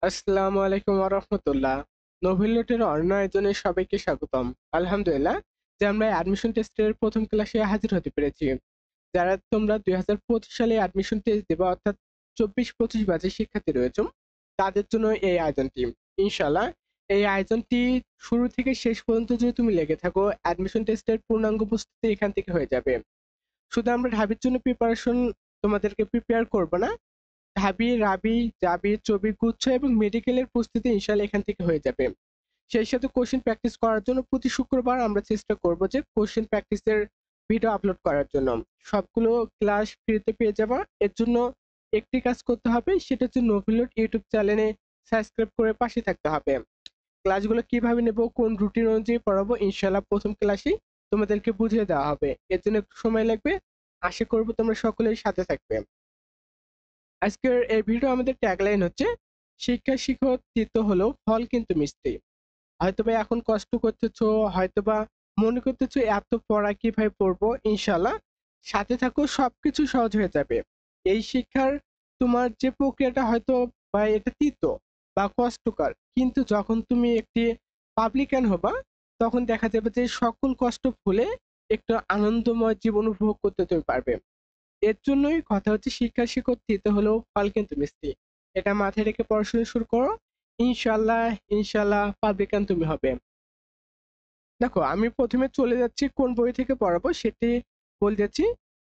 আসসালামু আলাইকুম ওয়া রাহমাতুল্লাহ। নোবেল নোটের অন্য আয়োজনে সবাইকে স্বাগতম। আলহামদুলিল্লাহ যে আমরা অ্যাডমিশন টেস্টের প্রথম ক্লাসে হাজির হতে পেরেছি। যারা তোমরা 2025 সালে অ্যাডমিশন টেস্ট দেবে অর্থাৎ 24-25 ব্যাচের শিক্ষার্থী রয়েছে তাদের জন্য এই আয়োজনটি। ইনশাআল্লাহ এই আয়োজনটি শুরু থেকে শেষ পর্যন্ত যদি তুমি লেগে থাকো অ্যাডমিশন টেস্টের পূর্ণাঙ্গ প্রস্তুতি এখান থেকে হয়ে যাবে। শুধু আমরা ঢাবির জন্য প্রিপারেশন তোমাদেরকে প্রিপেয়ার করব না, ঢাবি, রাবি, জাবি, চবি, গুচ্ছ এবং মেডিকেলের প্রস্তুতি ইনশাআল্লাহ এখান থেকে হয়ে যাবে। সেই সাথে কোশ্চেন প্র্যাকটিস করার জন্য প্রতি শুক্রবার আমরা চেষ্টা করব যে কোশ্চেন প্র্যাকটিসের ভিডিও আপলোড করার জন্য। সবগুলো ক্লাস ফ্রিতে পেয়ে যাবা। এর জন্য একটি কাজ করতে হবে, সেটা হচ্ছে নোভিলোড ইউটিউব চ্যানেলে সাবস্ক্রাইব করে পাশে থাকতে হবে। ক্লাসগুলো কিভাবে নেব, কোন রুটিন অনুযায়ী পড়াবো ইনশাআল্লাহ প্রথম ক্লাসেই তোমাদেরকে বুঝিয়ে দেওয়া হবে। এর জন্য একটু সময় লাগবে। আশা করব তোমরা সকলেই সাথে থাকবে। আজকের এই ভিডিও আমাদের ট্যাগলাইন হচ্ছে শিক্ষা শিখো তিতো হলেও ফল কিন্তু মিষ্টি। হয়তোবা এখন কষ্ট করতেছো, হয়তোবা মনে করতেছো এত পড়া কিভাবে পড়বো, ইনশাল্লাহ সাথে থাকো, সবকিছু সহজ হয়ে যাবে। এই শিক্ষার তোমার যে প্রক্রিয়াটা হয়তো বা এটা তিতো বা কষ্টকর, কিন্তু যখন তুমি একটি পাবলিকান হবা তখন দেখা যাবে যে সকল কষ্ট ভুলে একটু আনন্দময় জীবন উপভোগ করতে তুমি পারবে। এর জন্যই কথা হচ্ছে শিক্ষা শিখো দিতে হলেও ফল কিন্তু মিষ্টি। এটা মাথায় রেখে পড়াশোনা শুরু করো। ইনশাল্লাহ ইনশাল্লাহ পাবলিকান তুমি হবে। দেখো আমি প্রথমে চলে যাচ্ছি কোন বই থেকে পড়াবো সেটি বলে যাচ্ছি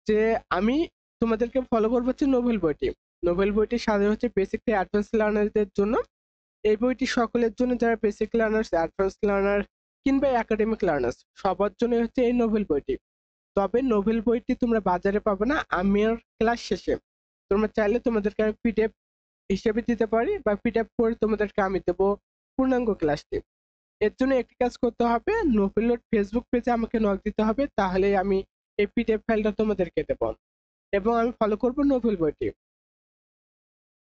যে আমি তোমাদেরকে ফলো করবো হচ্ছে নোবেল বইটি। নোবেল বইটি সাজানো হচ্ছে বেসিক থেকে অ্যাডভান্স লার্নারদের জন্য। এই বইটি সকলের জন্য, যারা বেসিক লার্নার্স, অ্যাডভান্স লার্নার কিংবা একাডেমিক লার্নার্স সবার জন্য হচ্ছে এই নোবেল বইটি। তবে নোবেল বইটি তোমরা বাজারে পাবে না, আমার ক্লাস শেষে তোমরা চাইলে তোমাদেরকে আমি পিডিএফ হিসেবে দিতে পারি বা পিডিএফ করে তোমাদেরকে আমি দেবো পূর্ণাঙ্গ ক্লাসটি। এর জন্য একটি কাজ করতে হবে, নোবেলের ফেসবুক পেজে আমাকে নক দিতে হবে, তাহলে আমি এই পিডিএফ ফাইলটা তোমাদেরকে দেবো এবং আমি ফলো করব নোবেল বইটি।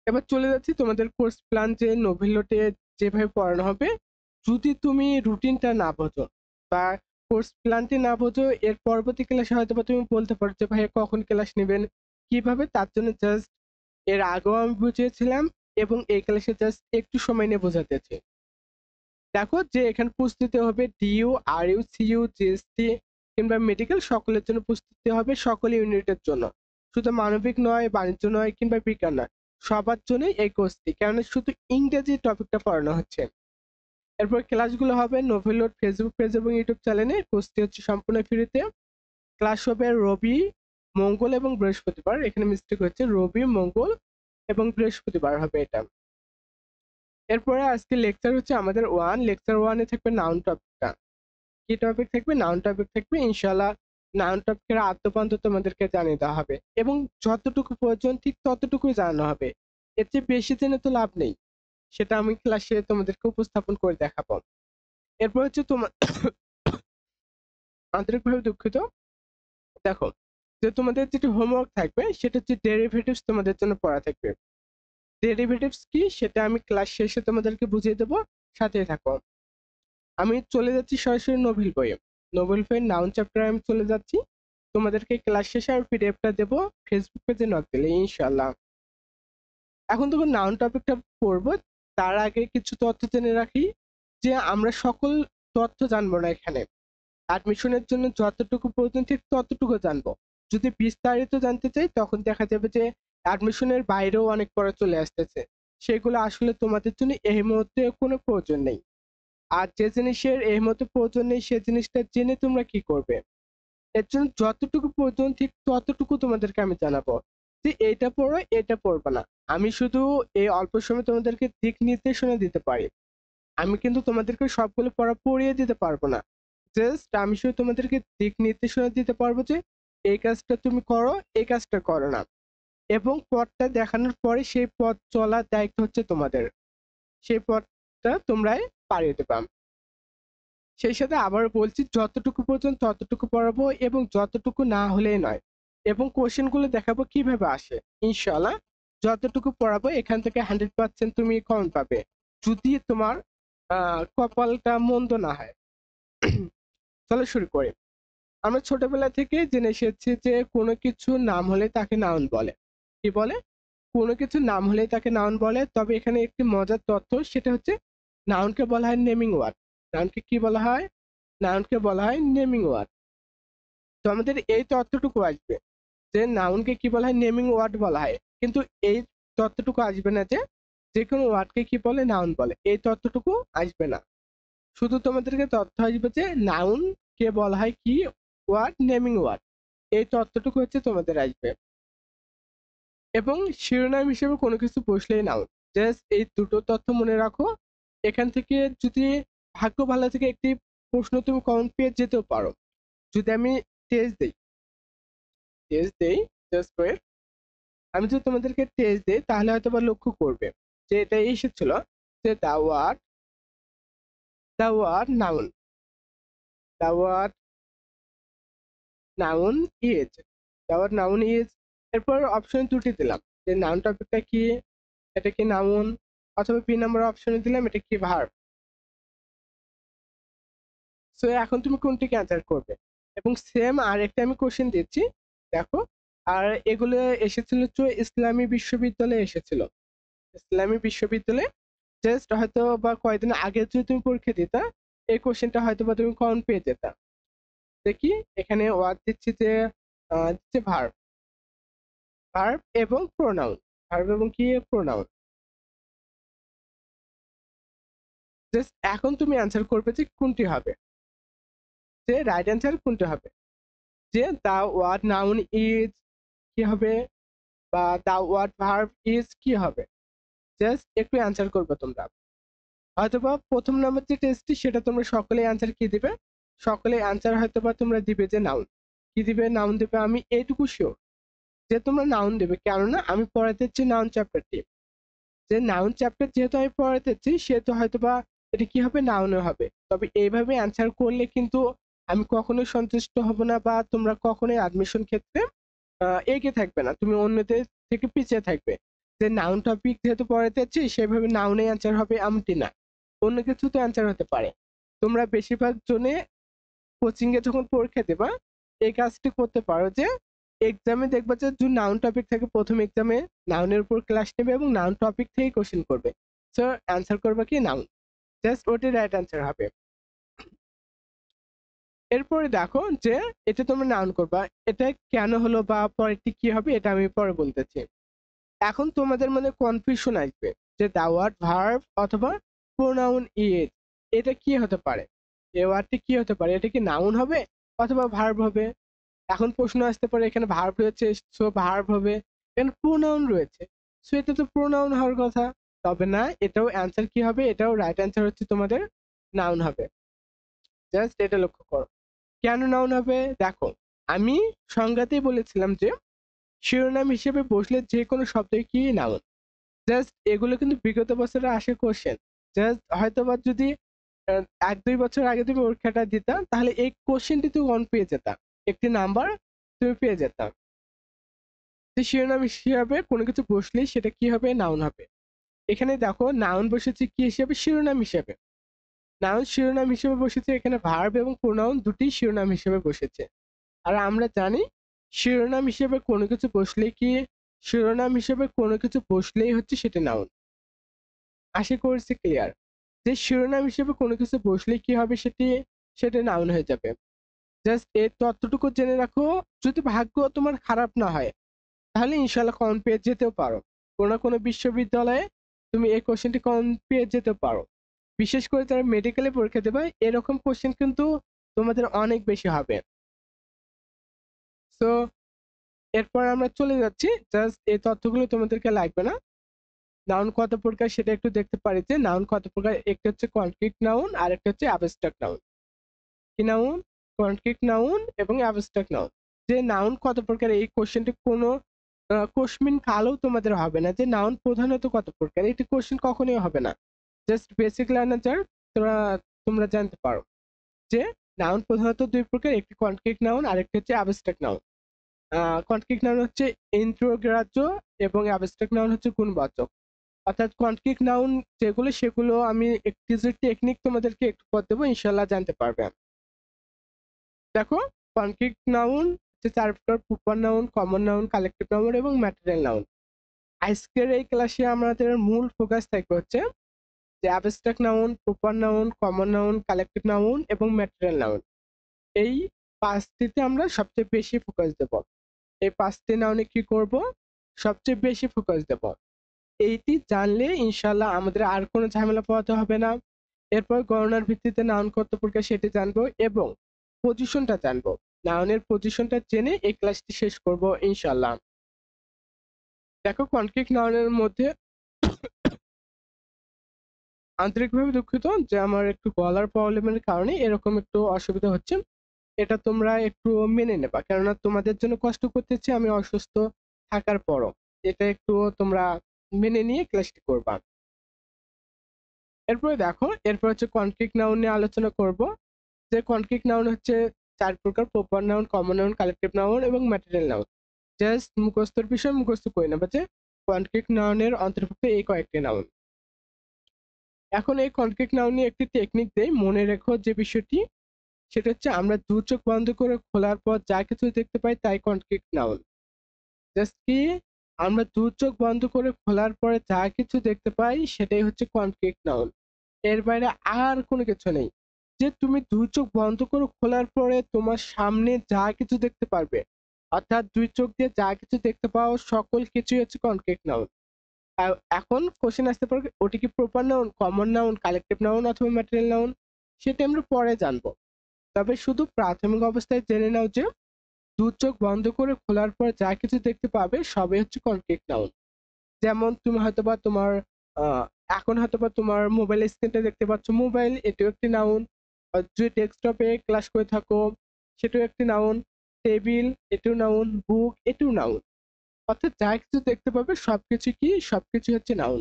এবার চলে যাচ্ছি তোমাদের কোর্স প্ল্যান, যে নোভেলোটে যেভাবে পড়ানো হবে। যদি তুমি রুটিনটা না বোঝো বা কোর্স প্ল্যানটি না বোঝো, এর পরবর্তী ক্লাসে হয়তো বা তুমি বলতে পারো যে ভাইয়া কখন ক্লাস নেবেন, কিভাবে, তার জন্য জাস্ট এর আগেও আমি বুঝিয়েছিলাম এবং এই ক্লাসে জাস্ট একটু সময় নিয়ে বোঝাতেছি। দেখো যে এখানে প্রস্তুতি হবে ডিইউ, আরইউ, সিইউ, জিএসটি কিংবা মেডিকেল, সকলের জন্য প্রস্তুতি হবে, সকল ইউনিটের জন্য। শুধু মানবিক নয়, বাণিজ্য নয় কিংবা বিজ্ঞান নয়, সবার জন্যই এই কোর্সটি, কেননা শুধু ইংরেজি টপিকটা পড়ানো হচ্ছে। এরপর ক্লাসগুলো হবে নোভেলোড ফেসবুক পেজ এবং ইউটিউব চ্যানেলে। কোর্সটি হচ্ছে সম্পূর্ণ ফ্রিতে। ক্লাস হবে রবি, মঙ্গল এবং বৃহস্পতিবার। এখানে মিস্টেক হচ্ছে, রবি, মঙ্গল এবং বৃহস্পতিবার হবে এটা। এরপরে আজকে লেকচার হচ্ছে আমাদের লেকচার ওয়ানে থাকবে নাউন টপিকটা। কি টপিক থাকবে? নাউন টপিক থাকবে ইনশাআল্লাহ। নাউন টপিকের আদ্যপান্ত তোমাদেরকে জানিয়ে দেওয়া হবে এবং যতটুকু প্রয়োজন ঠিক ততটুকুই জানানো হবে। এর চেয়ে বেশি জেনে তো লাভ নেই, সেটা আমি ক্লাসে তোমাদেরকে উপস্থাপন করে দেখাবো। এরপর হচ্ছে তোমার আন্তরিকভাবে দুঃখিত। দেখো যে তোমাদের যেটি হোমওয়ার্ক থাকবে সেটা হচ্ছে ডেরিভেটিভস তোমাদের জন্য পড়া থাকবে। ডেরিভেটিভস কি সেটা আমি ক্লাস শেষে তোমাদেরকে বুঝিয়ে দেবো, সাথে থাকো। আমি চলে যাচ্ছি সরাসরি নোবেল বইয়ে। নোবেল বইয়ের নাউন চ্যাপ্টারে আমি চলে যাচ্ছি। তোমাদেরকে ক্লাস শেষে আমি পিডিএফটা দেবো ফেসবুক পেজে নক দিলে ইনশাআল্লাহ। এখন তখন নাউন টপিকটা পড়বো, তার আগে কিছু তথ্য জেনে রাখি যে আমরা সকল তথ্য জানবো না এখানে। অ্যাডমিশনের জন্য যতটুকু প্রয়োজন ঠিক ততটুকু জানবো। যদি বিস্তারিত জানতে চাই তখন দেখা যাবে যে অ্যাডমিশনের বাইরেও অনেক পড়া চলে আসতেছে, সেগুলো আসলে তোমাদের জন্য এই মুহূর্তে কোনো প্রয়োজন নেই। আর যে জিনিসের এই মুহূর্তে প্রয়োজন নেই সে জিনিসটা জেনে তোমরা কি করবে? এর জন্য যতটুকু প্রয়োজন ঠিক ততটুকু তোমাদেরকে আমি জানাবো যে এটা পড়ো, এটা পড়বে না। আমি শুধু এই অল্প সময় তোমাদেরকে দিক নির্দেশনা দিতে পারি, আমি কিন্তু তোমাদেরকে সবগুলো পড়া পড়িয়ে দিতে পারবো না। জাস্ট আমি শুধু তোমাদেরকে দিক নির্দেশনা দিতে পারবো যে এই কাজটা তুমি করো, এই কাজটা করো না, এবং পথটা দেখানোর পরে সেই পথ চলার দায়িত্ব হচ্ছে তোমাদের। সেই পথটা তোমরাই পাড়িয়ে দেবা। সেই সাথে আবার বলছি, যতটুকু পর্যন্ত ততটুকু পড়াবো এবং যতটুকু না হলেই নয়, এবং কোশ্চেন গুলো দেখাবো কিভাবে আসে। ইনশাআল্লাহ যতটুকু পড়াবো এখান থেকে 100% তুমি কমন পাবে, যদি তোমার কপালটা মন্দ না হয়। চলো শুরু করি। আমরা ছোটবেলা থেকে জেনে এসেছি যে কোনো কিছু নাম হলে তাকে নাউন বলে। কি বলে? কোনো কিছুর নাম হলেই তাকে নাউন বলে। তবে এখানে একটি মজার তথ্য, সেটা হচ্ছে নাউনকে বলা হয় নেমিং ওয়ার্ড। নাউনকে কি বলা হয়? নাউনকে বলা হয় নেমিং ওয়ার্ড। তো আমাদের এই তথ্যটুকু আসবে যে নাউনকে কি বলা হয়, নেমিং ওয়ার্ড বলা হয়। কিন্তু এই তথ্যটুকু আসবে না যে যে কোনো ওয়ার্ডকে কি বলে, নাউন বলে, এই তথ্যটুকু আসবে না। শুধু তোমাদেরকে তথ্য আসবে যে নাউন কে বলা হয় কি ওয়ার্ড, নেমিং ওয়ার্ড, এই তথ্যটুকু হচ্ছে তোমাদের আসবে। এবং শিরোনাম হিসেবে কোনো কিছু বসলেই নাউন। জাস্ট এই দুটো তথ্য মনে রাখো। এখান থেকে যদি ভাগ্য ভালো থেকে একটি প্রশ্ন তুমি কমন পেয়ে যেতেও পারো। যদি আমি টেস্ট দেই, জাস্ট ওয়েট, আমি যদি তোমাদেরকে টেস্ট দিই তাহলে হয়তো বা লক্ষ্য করবে যে এটা এসেছিল যে the word noun, the word noun is, the word noun is. এরপর অপশন দুটি দিলাম যে নাউন টপিকটা কি, এটা কি নাউন, অথবা পি নাম্বার অপশনে দিলাম এটা কি ভার্ব। সো এখন তুমি কোনটিকে অ্যান্সার করবে। এবং সেম আর একটা আমি কোশ্চেন দিচ্ছি, দেখো। আর এগুলো এসেছিল ইসলামী বিশ্ববিদ্যালয়ে এসেছিল, ইসলামী বিশ্ববিদ্যালয়ে। জাস্ট হয়তো বা কয়েকদিন আগে যদি তুমি পরীক্ষা দিতা, এই কোশ্চেনটা হয়তো বা তুমি কমন পেয়ে যেতা। দেখি এখানে ওয়ার্ড দিচ্ছি যে দিচ্ছে ভার্ব, ভার্ব এবং প্রোনাউন, ভার্ব এবং কি প্রোনাউন। জাস্ট এখন তুমি অ্যান্সার করবে যে কোনটি হবে, যে রাইট অ্যান্সার কোনটি হবে। যে দা ওয়ার্ড নাউন ইজ কি হবে, বা দা ওয়ার্ড ভার্ব ইজ কি হবে। জাস্ট একটু অ্যান্সার করবে তোমরা। হয়তোবা প্রথম নাম্বার যে টেস্টটি সেটা তোমরা সকলে অ্যান্সার কি দিবে, সকলে অ্যান্সার হয়তোবা তোমরা দিবে যে নাউন। কি দিবে? নাউন দিবে। আমি এইটুকু শিওর যে তোমরা নাউন দেবে, কেননা আমি পড়াতেছি নাউন চ্যাপ্টারটি। যে নাউন চ্যাপ্টার যেহেতু আমি পড়াতেছি সেহেতু হয়তোবা এটা কি হবে, নাউনে হবে। তবে এইভাবে অ্যান্সার করলে কিন্তু আমি কখনোই সন্তুষ্ট হব না, বা তোমরা কখনোই অ্যাডমিশন ক্ষেত্রে এগিয়ে থাকবে না, তুমি অন্যদের থেকে পিছিয়ে থাকবে। যে নাউন টপিক যেহেতু পড়াতেছি সেভাবে নাউনে অ্যান্সার হবে এমনটি না, অন্য কিছু তো অ্যান্সার হতে পারে। তোমরা বেশিরভাগ জনে কোচিং এ যখন পরীক্ষা দেবা এই কাজটি করতে পারো যে এক্সামে দেখবা যে যদি নাউন টপিক থাকে, প্রথম এক্সামে নাউনের উপর ক্লাস নেবে এবং নাউন টপিক থেকে কোশ্চেন করবে। সো অ্যান্সার করবে কি নাউন, জাস্ট ওটাই রাইট অ্যান্সার হবে। এরপরে দেখো যে এটা তোমরা নাউন করবা, এটা কেন হলো বা পরেরটি কি হবে এটা আমি পরে বলতেছি। এখন তোমাদের মধ্যে কনফিউশন আসবে যে দা ওয়ার্ড ভার্ব অথবা প্রোনাউন ইজ, এটা কি হতে পারে, এই ওয়ার্ডটি কি হতে পারে, এটা কি নাউন হবে অথবা ভার্ব হবে। এখন প্রশ্ন আসতে পারে এখানে ভার্ব রয়েছে সো ভার্ব হবে, এখানে প্রোনাউন রয়েছে সো এটা তো প্রোনাউন হওয়ার কথা। তবে না, এটাও অ্যান্সার কি হবে, এটাও রাইট অ্যান্সার হচ্ছে তোমাদের নাউন হবে। জাস্ট এটা লক্ষ্য করো কেন নাউন হবে। দেখো আমি সংজ্ঞাতেই বলেছিলাম যে শিরোনাম হিসেবে বসলে যে কোনো শব্দই কি নাউন। জাস্ট এগুলো কিন্তু বিগত বছরে আসে কোশ্চেন। জাস্ট হয়তোবা যদি ১-২ বছর আগে তুমি পরীক্ষাটা দিতা তাহলে এই কোশ্চেনটি তুমি অন পেয়ে যেতা, একটি নাম্বার তুমি পেয়ে যেতা। তো শিরোনাম হিসাবে কোনো কিছু বসলেই সেটা কি হবে, নাউন হবে। এখানে দেখো নাউন বসেছে কি হিসেবে, শিরোনাম হিসেবে। নাউন শিরোনাম হিসেবে বসেছে, এখানে ভার্ব এবং প্রোনাউন দুটি শিরোনাম হিসেবে বসেছে। আর আমরা জানি শিরোনাম হিসেবে কোনো কিছু বসলেই কি, শিরোনাম হিসেবে কোনো কিছু বসলেই হচ্ছে সেটা নাউন। আশা করছি ক্লিয়ার যে শিরোনাম হিসেবে কোনো কিছু বসলে কি হবে, সেটা নাউন হয়ে যাবে। জাস্ট এই তথ্যটুকু জেনে রাখো, যদি ভাগ্য তোমার খারাপ না হয় তাহলে ইনশাল্লাহ কমন পেয়ে যেতেও পারো। কোনো কোনো বিশ্ববিদ্যালয়ে তুমি এই কোশ্চেনটি কমন পেয়ে যেতে পারো। বিশেষ করে যারা মেডিকেলে পরীক্ষা দেবে এরকম কোশ্চেন কিন্তু তোমাদের অনেক বেশি হবে। সো এরপর আমরা চলে যাচ্ছি, জাস্ট এই তথ্যগুলো তোমাদেরকে লাগবে না। নাউন কত প্রকার সেটা একটু দেখতে পারি যে নাউন কত প্রকার, একটা হচ্ছে কনক্রিট নাউন আর একটা হচ্ছে অ্যাবস্ট্রাক্ট নাউন। কি নাউন? কনক্রিট নাউন এবং অ্যাবস্ট্রাক্ট নাউন। যে নাউন কত প্রকার, এই কোশ্চেনটি কোনো কোশ্মিন কালেও তোমাদের হবে না যে নাউন প্রধানত কত প্রকার, এটি কোশ্চেন কখনোই হবে না। জাস্ট বেসিক লার্নার তোমরা তোমরা জানতে পারো যে নাউন প্রধানত দুই প্রকার, একটি কনক্রিট নাউন আর একটি হচ্ছে অ্যাবস্ট্রাক্ট নাউন। কনক্রিট নাউন হচ্ছে ইন্দ্রিয়গ্রাহ্য এবং অ্যাবস্ট্রাক্ট নাউন হচ্ছে গুণবাচক। অর্থাৎ কনক্রিট নাউন যেগুলো সেগুলো আমি কিছু টেকনিক তোমাদেরকে একটু পর দেবো, ইনশাল্লাহ জানতে পারবে। দেখো কনক্রিট নাউন হচ্ছে 4 প্রকার: proper noun, common noun, collective noun এবং ম্যাটেরিয়াল নাউন। আজকের এই ক্লাসে আমাদের মূল ফোকাস থাকবে হচ্ছে যে abstract noun, proper noun, common noun, collective noun এবং ম্যাটেরিয়াল নাউন। এই পাঁচটিতে আমরা সবচেয়ে বেশি ফোকাস দেব। এই পাঁচটি নাউনে কি করব, সবচেয়ে বেশি ফোকাস দেব। এইটি জানলে ইনশাল্লাহ আমাদের আর কোনো ঝামেলা পোহাতে হবে না। এরপর গণনার ভিত্তিতে নাউন কত প্রকার সেটি জানবো এবং পজিশনটা জানবো। নাউনের পজিশনটা জেনে এই ক্লাসটি শেষ করব ইনশাল্লাহ। দেখো, কনক্রিট নাউনের মধ্যে আন্তরিকভাবে দুঃখিত যে আমার একটু গলার প্রবলেমের কারণে এরকম একটু অসুবিধা হচ্ছে। এটা তোমরা একটু মেনে নেবা, কেননা তোমাদের জন্য কষ্ট করতেছি আমি অসুস্থ থাকার পরও। এটা একটু তোমরা মেনে নিয়ে ক্লাসটি করবা। এরপরে দেখো, এরপর হচ্ছে কনক্রিট নাউন নিয়ে আলোচনা করব। যে কনক্রিট নাউন হচ্ছে 4 প্রকার: proper noun, common noun, collective noun এবং ম্যাটেরিয়াল নাউন। জাস্ট মুখস্থর বিষয় মুখস্থ করে নেবা যে কনক্রিট নাউনের অন্তর্ভুক্ত এই কয়েকটি নাউন। এখন এই কনক্রিট নাউন নিয়ে একটি টেকনিক দেই, মনে রেখো যে বিষয়টি, সেটা হচ্ছে আমরা দু চোখ বন্ধ করে খোলার পর যা কিছু দেখতে পাই তাই কনক্রিট নাউন। জাস্ট কি, আমরা দু চোখ বন্ধ করে খোলার পরে যা কিছু দেখতে পাই সেটাই হচ্ছে কনক্রিট নাউন। এর বাইরে আর কোনো কিছু নেই। যে তুমি দুই চোখ বন্ধ করে খোলার পরে তোমার সামনে যা কিছু দেখতে পারবে, অর্থাৎ দুই চোখ দিয়ে যা কিছু দেখতে পাও সকল কিছুই হচ্ছে কনক্রিট নাউন। এখন কোশ্চেন আসতে পারে ওটি কি proper noun, common noun, collective noun অথবা ম্যাটেরিয়াল নাউন, সেটা আমরা পরে জানবো। তবে শুধু প্রাথমিক অবস্থায় জেনে নাও যে দু চোখ বন্ধ করে খোলার পর যা কিছু দেখতে পাবে সবই হচ্ছে কনক্রিট নাউন। যেমন তুমি হয়তোবা তোমার আহ, এখন হয়তোবা তোমার মোবাইল স্ক্রিনটা দেখতে পাচ্ছ, মোবাইল এটাও একটি নাউন। যদি ডেস্কটপে ক্লাস করে থাকো সেটাও একটি নাউন। টেবিল এটাও নাউন, বুক এটাও নাউন। অর্থাৎ যা কিছু দেখতে পাবে সবকিছু কি, সবকিছু হচ্ছে নাউন।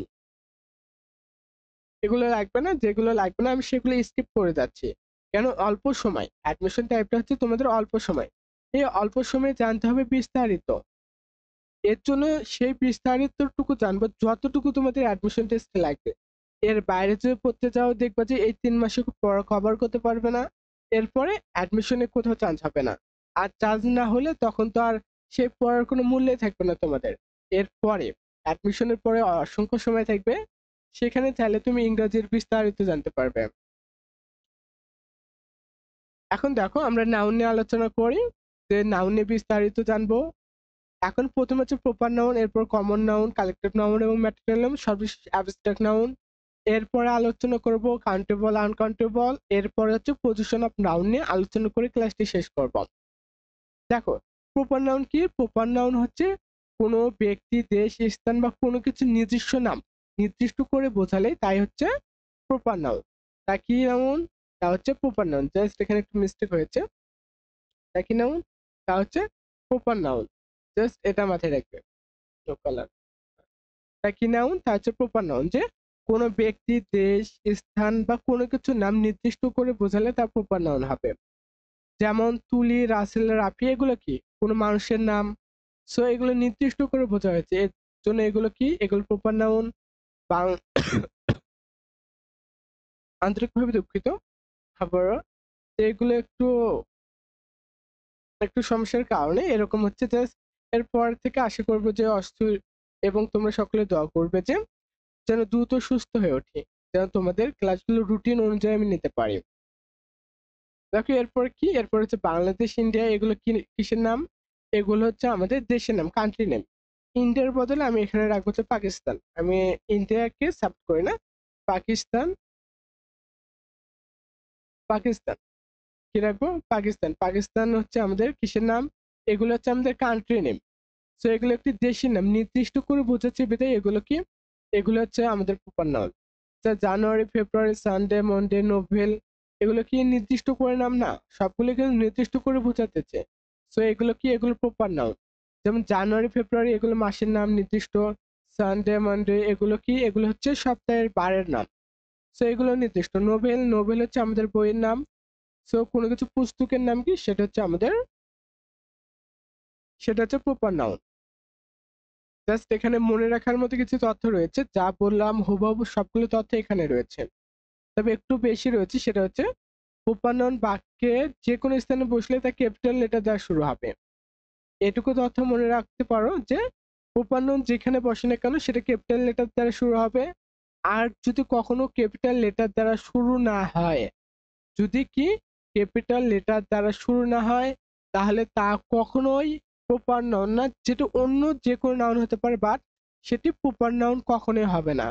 এগুলো লাগবে না, যেগুলো লাগবে না আমি সেগুলো স্কিপ করে যাচ্ছি। কেন, অল্প সময়, অ্যাডমিশন টাইপটা হচ্ছে তোমাদের অল্প সময়। এই অল্প সময়ে জানতে হবে বিস্তারিত। এর জন্য সেই বিস্তারিতটুকু জানবো যতটুকু তোমাদের অ্যাডমিশন টেস্টে লাগবে। এর বাইরে যদি পড়তে যাও দেখবা যে এই 3 মাসে পড়া কভার করতে পারবে না। এরপরে অ্যাডমিশনে কোথাও চান্স হবে না। আর চান্স না হলে তখন তো আর সেই পড়ার কোনো মূল্যই থাকবে না তোমাদের। এরপরে অ্যাডমিশনের পরে অসংখ্য সময় থাকবে, সেখানে চাইলে তুমি ইংরেজির বিস্তারিত জানতে পারবে। এখন দেখো, আমরা নাউন নিয়ে আলোচনা করি, যে নাউন নিয়ে বিস্তারিত জানবো। এখন প্রথম হচ্ছে প্রপার নাউন, এরপর কমন নাউন, কালেক্টিভ নাউন এবং ম্যাটেরিয়াল নাউন, সর্বশেষ অ্যাবস্ট্রাক্ট নাউন। এরপরে আলোচনা করব কাউন্টেবল, আনকাউন্টেবল। এরপরে হচ্ছে পজিশন অফ নাউন নিয়ে আলোচনা করে ক্লাসটি শেষ করব। দেখো, প্রপার নাউন কি? প্রপার নাউন হচ্ছে কোনো ব্যক্তি, দেশ, স্থান বা কোনো কিছু নিজস্ব নাম নির্দিষ্ট করে বোঝালে তাই হচ্ছে প্রপার নাউন। তা কি নাউন? তা হচ্ছে প্রপার নাউন। জাস্ট এখানে একটু মিস্টেক হয়েছে। তা কি নাউন? তা হচ্ছে প্রপার নাউন। জাস্ট এটা মাথায় রাখবে। No colour. তা কি নাউন? তা হচ্ছে প্রপার নাউন। যে কোনো ব্যক্তি, দেশ, স্থান বা কোনো কিছুর নাম নির্দিষ্ট করে বোঝালে তা প্রপার নাউন হবে। যেমন তুলি, রাসেল, রাফি এগুলো কি? কোনো মানুষের নাম। সো এগুলো নির্দিষ্ট করে বোঝা হয়েছে, এর জন্য এগুলো কি? এগুলো প্রপার নাউন। আন্তরিকভাবে দুঃখিত। আবারও এগুলো একটু একটু সমস্যার কারণে এরকম হচ্ছে। জাস্ট এরপর থেকে আশা করবো যে অস্থির, এবং তোমরা সকলে দোয়া করবে যে যেন দ্রুত সুস্থ হয়ে ওঠে, যেন তোমাদের ক্লাসগুলো রুটিন অনুযায়ী আমি নিতে পারি। দেখো এরপর কি, এরপর হচ্ছে বাংলাদেশ, ইন্ডিয়া, এগুলো কি, কিসের নাম? এগুলো হচ্ছে আমাদের দেশের নাম, কান্ট্রি নেম। ইন্ডিয়ার বদলে আমি এখানে রাখবো হচ্ছে পাকিস্তান। আমি ইন্ডিয়াকে সাপোর্ট করি না। পাকিস্তান, পাকিস্তান কি রাখবো? পাকিস্তান। পাকিস্তান হচ্ছে আমাদের কিসের নাম? এগুলো হচ্ছে আমাদের কান্ট্রি নেম। সো এগুলো একটি দেশের নাম নির্দিষ্ট করে বোঝাচ্ছে বিধায় এগুলো কি, এগুলো হচ্ছে আমাদের প্রপার নাম। জানুয়ারি, ফেব্রুয়ারি, সানডে, মন্ডে, নোভেল, এগুলো কি নির্দিষ্ট করে নাম না? সবগুলো কিন্তু নির্দিষ্ট করে বোঝাতেছে। সো এগুলো কি, এগুলো প্রপার নাউন। যেমন জানুয়ারি, ফেব্রুয়ারি এগুলো মাসের নাম নির্দিষ্ট। সানডে, মানডে এগুলো কি, এগুলো হচ্ছে সপ্তাহের বারের নাম। সো এগুলো নির্দিষ্ট। নোভেল, নোভেল হচ্ছে আমাদের বইয়ের নাম। সো কোনো কিছু পুস্তকের নাম কি, সেটা হচ্ছে আমাদের, সেটা হচ্ছে প্রপার নাউন। জাস্ট এখানে মনে রাখার মতো কিছু তথ্য রয়েছে, যা বললাম হুবহু সবগুলো তথ্য এখানে রয়েছে। তবে একটু বেশি রয়েছে, সেটা হচ্ছে প্রপার নাউন বাক্যে যে কোনো স্থানে বসলে তা ক্যাপিটাল লেটার দ্বারা শুরু হবে। এটুকু তথ্য মনে রাখতে পারো যে প্রপার নাউন যেখানে বসে না কেন সেটা ক্যাপিটাল লেটার দ্বারা শুরু হবে। আর যদি কখনো ক্যাপিটাল লেটার দ্বারা শুরু না হয়, যদি কি ক্যাপিটাল লেটার দ্বারা শুরু না হয়, তাহলে তা কখনোই প্রপার নাউন না। যেটা অন্য যে কোনো নাউন হতে পারে, বাট সেটি প্রপার নাউন কখনোই হবে না।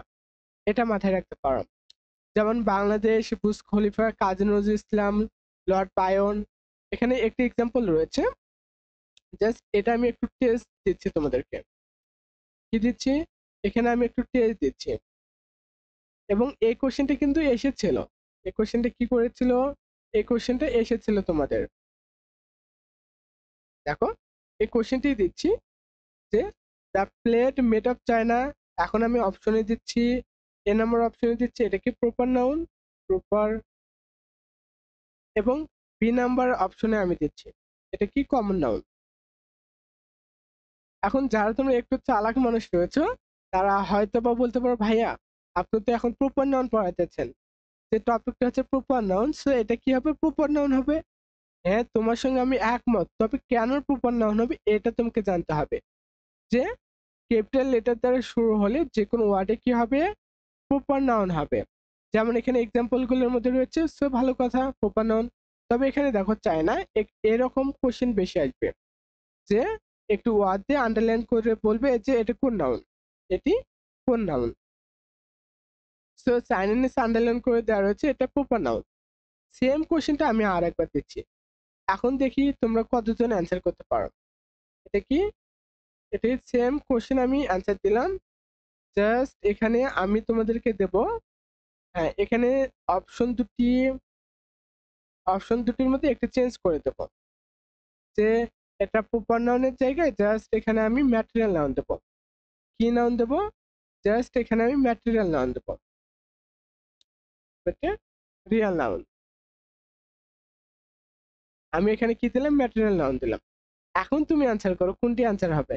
এটা মাথায় রাখতে পারো। যেমন Bangladesh, Burj Khalifa, Kazi Nazrul Islam, Lord বায়ন, এখানে একটি এক্সাম্পল রয়েছে। জাস্ট এটা আমি একটু টেস্ট দিচ্ছি তোমাদেরকে। কি দিচ্ছি? এখানে আমি একটু টেস্ট দিচ্ছি। এবং এই কোশ্চেনটা কিন্তু এসেছিল। এই কোশ্চেনটা কি করেছিল? এই কোশ্চেনটা এসেছিল তোমাদের। দেখো, এই কোশ্চেনটি দিচ্ছি যে the plate made of China. এখন আমি অপশনে দিচ্ছি, এ নাম্বার অপশনে দিচ্ছি এটা কি প্রপার নাউন, প্রপার। এবং বি নাম্বার অপশনে আমি দিচ্ছি এটা কি কমন নাউন। এখন যারা তোমরা একটু চালাক মানুষ রয়েছে, তারা হয়তো বা বলতে পারো ভাইয়া আপনি তো এখন প্রপার নাউন পড়াইতেছেন, যে টপিকটা হচ্ছে প্রপার নাউন, সো এটা কি হবে? প্রপার নাউন হবে। হ্যাঁ, তোমার সঙ্গে আমি একমত, তবে কেন প্রপার নাউন হবে এটা তোমাকে জানতে হবে। যে ক্যাপিটাল লেটার দ্বারা শুরু হলে যে কোনো ওয়ার্ডে কি হবে? প্রপার নাউন হবে। যেমন এখানে এক্সাম্পল গুলোর মধ্যে রয়েছে, সো ভালো কথা, প্রপার নাউন। তবে এখানে দেখো চায় না, এরকম কোশ্চেন বেশি আসবে যে একটু ওয়ার্ড দিয়ে আন্ডারলাইন করে বলবে যে এটা কোন নাউন, এটি কোন নাউন। সো চাইনিজ আন্ডারলাইন করে দেওয়া রয়েছে, এটা প্রপার নাউন। সেম কোশ্চেনটা আমি আর একবার দিচ্ছি। এখন দেখি তোমরা কতজন অ্যান্সার করতে পারো। এটা কি? এটি সেম কোশ্চেন আমি অ্যান্সার দিলাম। জাস্ট এখানে আমি তোমাদেরকে দেব, হ্যাঁ এখানে অপশন দুটি, অপশন দুটির মধ্যে একটু চেঞ্জ করে দেব। যে এটা প্রপার নাউনের জায়গায় জাস্ট এখানে আমি ম্যাটেরিয়াল নাউন দেব। কি নাউন দেব? জাস্ট এখানে আমি ম্যাটেরিয়াল নাউন দেব, রিয়েল নাউন। আমি এখানে কি দিলাম? ম্যাটেরিয়াল নাউন দিলাম। এখন তুমি অ্যান্সার করো কোনটি অ্যান্সার হবে।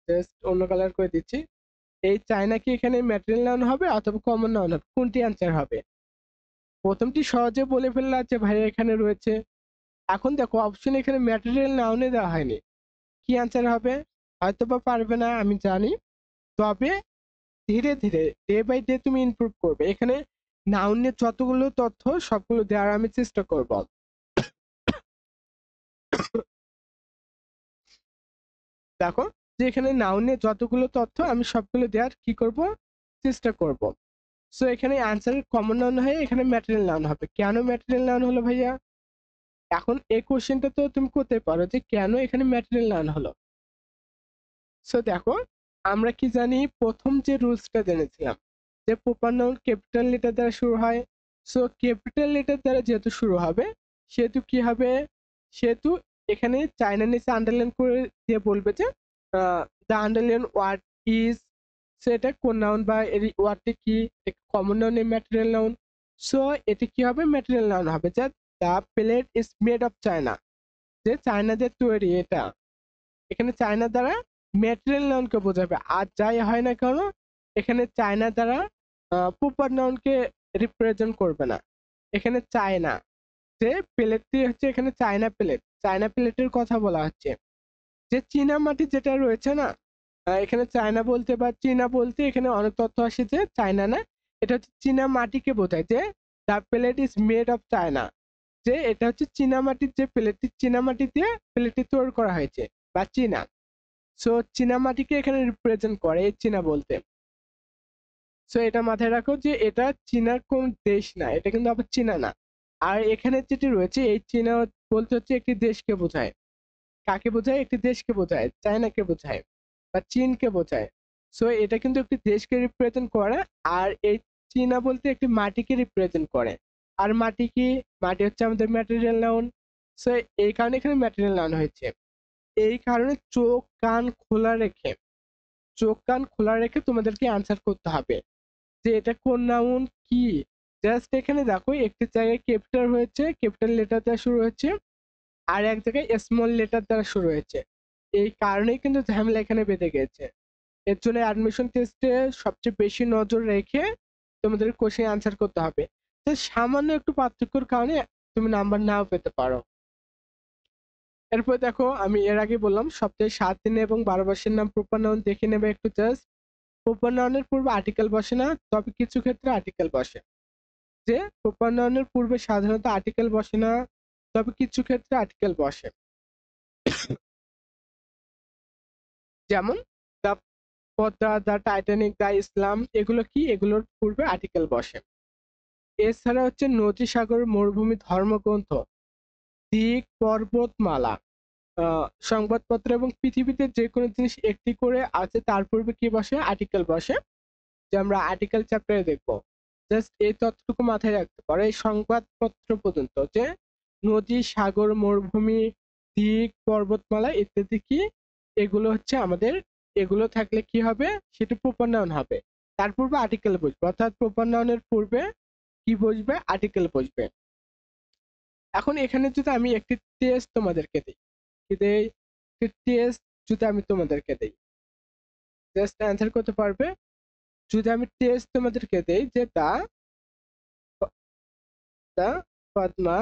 জাস্ট অন্য কালার করে দিচ্ছি। এই চায়না কি এখানে ম্যাটেরিয়াল নাউন হবে অথবা কমন নাউন হবে? কোনটি অ্যান্সার হবে? প্রথমটি সহজে বলে ফেললা যে ভাই এখানে রয়েছে। এখন দেখো অপশন এখানে ম্যাটেরিয়াল নাউনে দেওয়া হয়নি, কি অ্যান্সার হবে? হয়তো বা পারবে না আমি জানি, তবে ধীরে ধীরে ডে বাই ডে তুমি ইমপ্রুভ করবে। এখানে নাউনের যতগুলো তথ্য সবগুলো দেওয়ার আমি চেষ্টা করব। দেখো যে এখানে নাউনের যতগুলো তথ্য আমি সবগুলো দেওয়ার কি করব? চেষ্টা করব। সো এখানে অ্যান্সার কমন নাউন হয়ে এখানে ম্যাটেরিয়াল নাউন হবে। কেন ম্যাটেরিয়াল নাউন হলো ভাইয়া? এখন এই কোশ্চেনটা তো তুমি করতে পারো যে কেন এখানে ম্যাটেরিয়াল নাউন হলো। সো দেখো, আমরা কি জানি প্রথম যে রুলসটা জেনেছিলাম যে প্রপার নাউন ক্যাপিটাল লেটার দ্বারা শুরু হয়। সো ক্যাপিটাল লেটার দ্বারা যেহেতু শুরু হবে, সেহেতু কি হবে? সেহেতু এখানে চাইনা নিচে আন্ডারলাইন করে দিয়ে বলবে যে দ্য আন্ডারলাইন ওয়ার্ড ইজ, সেটা কোন নাউন বা এর ওয়ার্ডটি কি, কমন নাউন এর ম্যাটেরিয়াল নাউন। সো এটি কি হবে? ম্যাটেরিয়াল নাউন হবে। যে the plate is made of China, যে চায়নাদের তৈরি এটা। এখানে চায়না দ্বারা ম্যাটেরিয়াল নাউনকে বোঝাবে। আর যাই হয় না কেন এখানে চায়না দ্বারা প্রপার নাউনকে রিপ্রেজেন্ট করবে না। এখানে চায়না যে প্লেটটি হচ্ছে, এখানে চায়না প্লেট, চায়না প্লেটের কথা বলা হচ্ছে। যে চীনা মাটি যেটা রয়েছে না, এখানে চায়না বলতে বা চীনা বলতে এখানে অনেক তথ্য আসে যে চায়না না, এটা হচ্ছে চীনা মাটিকে বোঝায়। যে the plate is made of China, যে এটা হচ্ছে চীনা মাটির যে প্লেটটি, চীনা মাটি দিয়ে প্লেটটি তৈরি করা হয়েছে বা চীনা। সো চীনা মাটিকে এখানে রিপ্রেজেন্ট করে এই চীনা বলতে। সো এটা মাথায় রাখো যে এটা চীনার কোন দেশ না, এটা কিন্তু আবার চীনা না। আর এখানে যেটি রয়েছে এই চীনা বলতে হচ্ছে একটি দেশকে বোঝায়। কাকে বোঝায়? একটি দেশকে বোঝায়, চায়নাকে বোঝায় বা চীনকে বোঝায়। সো এটা কিন্তু একটি দেশকে রিপ্রেজেন্ট করে। আর এই চীনা বলতে একটি মাটিকে রিপ্রেজেন্ট করে। আর মাটি কি? মাটি হচ্ছে আমাদের ম্যাটেরিয়াল নাউন। সো এই কারণে এখানে ম্যাটেরিয়াল নাউন হয়েছে। এই কারণে চোখ কান খোলা রেখে তোমাদেরকে আনসার করতে হবে যে এটা কোন নাউন কি। জাস্ট এখানে দেখো একটি জায়গায় ক্যাপিটাল হয়েছে, ক্যাপিটাল লেটার দ্বারা শুরু হচ্ছে, আর এক জায়গায় স্মল লেটার দ্বারা শুরু হয়েছে। এই কারণেই কিন্তু ঝামেলা এখানে বেঁধে গেছে। এর জন্য অ্যাডমিশন টেস্টে সবচেয়ে বেশি নজর রেখে তোমাদের কোশ্চেন আনসার করতে হবে। তো সামান্য একটু পার্থক্যের কারণে তুমি নাম্বার নাও পেতে পারো। এরপর দেখো আমি এর আগে বললাম সপ্তাহে 7 দিনে এবং 12 মাসের নাম প্রপার নাউন দেখে নেবে একটু জাস্ট। প্রপার নাউনের পূর্বে আর্টিকেল বসে না, তবে কিছু ক্ষেত্রে আর্টিকেল বসে। যে প্রপার নাউনের পূর্বে সাধারণত আর্টিকেল বসে না, তবে কিছু ক্ষেত্রে আর্টিকেল বসে। যেমন the Padma, the Titanic, the Islam, এগুলো কি, এগুলোর পূর্বে আর্টিকেল বসে। এছাড়া হচ্ছে নদী, সাগর, মরুভূমি, ধর্মগ্রন্থ, দিক, পর্বতমালা, সংবাদপত্র এবং পৃথিবীতে যে কোনো জিনিস একটি করে আছে তার পূর্বে কি বসে, আর্টিকেল বসে, যে আমরা আর্টিকেল চ্যাপ্টারে দেখবো। জাস্ট এই তথ্যটুকু মাথায় রাখতে পারো এই সংবাদপত্র পর্যন্ত, যে নদী, সাগর, মরুভূমি, দিক, পর্বতমালা ইত্যাদি কি, এগুলো হচ্ছে আমাদের, এগুলো থাকলে কি হবে, সেটা প্রপার নাউন হবে। তার পূর্বে আর্টিকেল বসবে, অর্থাৎ প্রপার নাউনের পূর্বে কি বসবে, আর্টিকেল বসবে। এখন এখানে যদি আমি একটি টেস্ট তোমাদেরকে দিই, কি দেই, টেস্ট যদি আমি তোমাদেরকে দেই, জাস্ট অ্যান্সার করতে পারবে। যদি আমি টেস্ট তোমাদেরকে দেই যে the Padma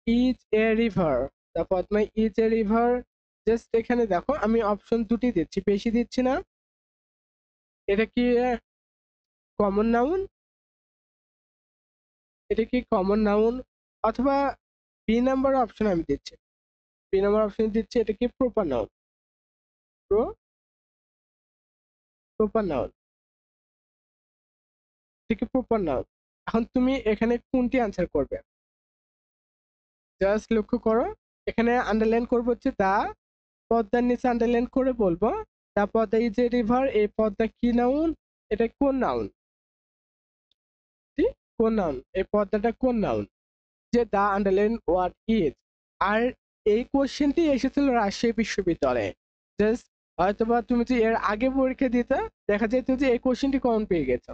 is a river, the Padma is a river, just এখানে দেখো আমি অপশন দুটি দিচ্ছি, বেশি দিচ্ছি না। এটা কি কমন নাউন, এটা কি কমন নাউন, অথবা বি নাম্বার অপশন আমি দিচ্ছি, বি নাম্বার অপশন দিচ্ছি, এটা কি প্রপার নাউন, প্রপার নাউন, এটা কি প্রপার নাউন। এখন তুমি এখানে কোনটি অ্যান্সার করবে, জাস্ট লক্ষ্য করো। এখানে আন্ডারলাইন করবো হচ্ছে দা, পদ্মার নিচে আন্ডারলাইন করে বলবো দা পদ্মা ইজ এ রিভার, এই পদ্মা কি নাউন, এটা কোন নাউন, কোন নাউন, এই পদ্মাটা কোন নাউন, যে দা আন্ডারলাইন ওয়ার্ড ইজ। আর এই কোশ্চেনটি এসেছিল রাজশাহী বিশ্ববিদ্যালয়ে। জাস্ট হয়তোবা তুমি যে এর আগে পরীক্ষা দিতে, দেখা যেত যে এই কোশ্চেনটি কমন পেয়ে গেছো,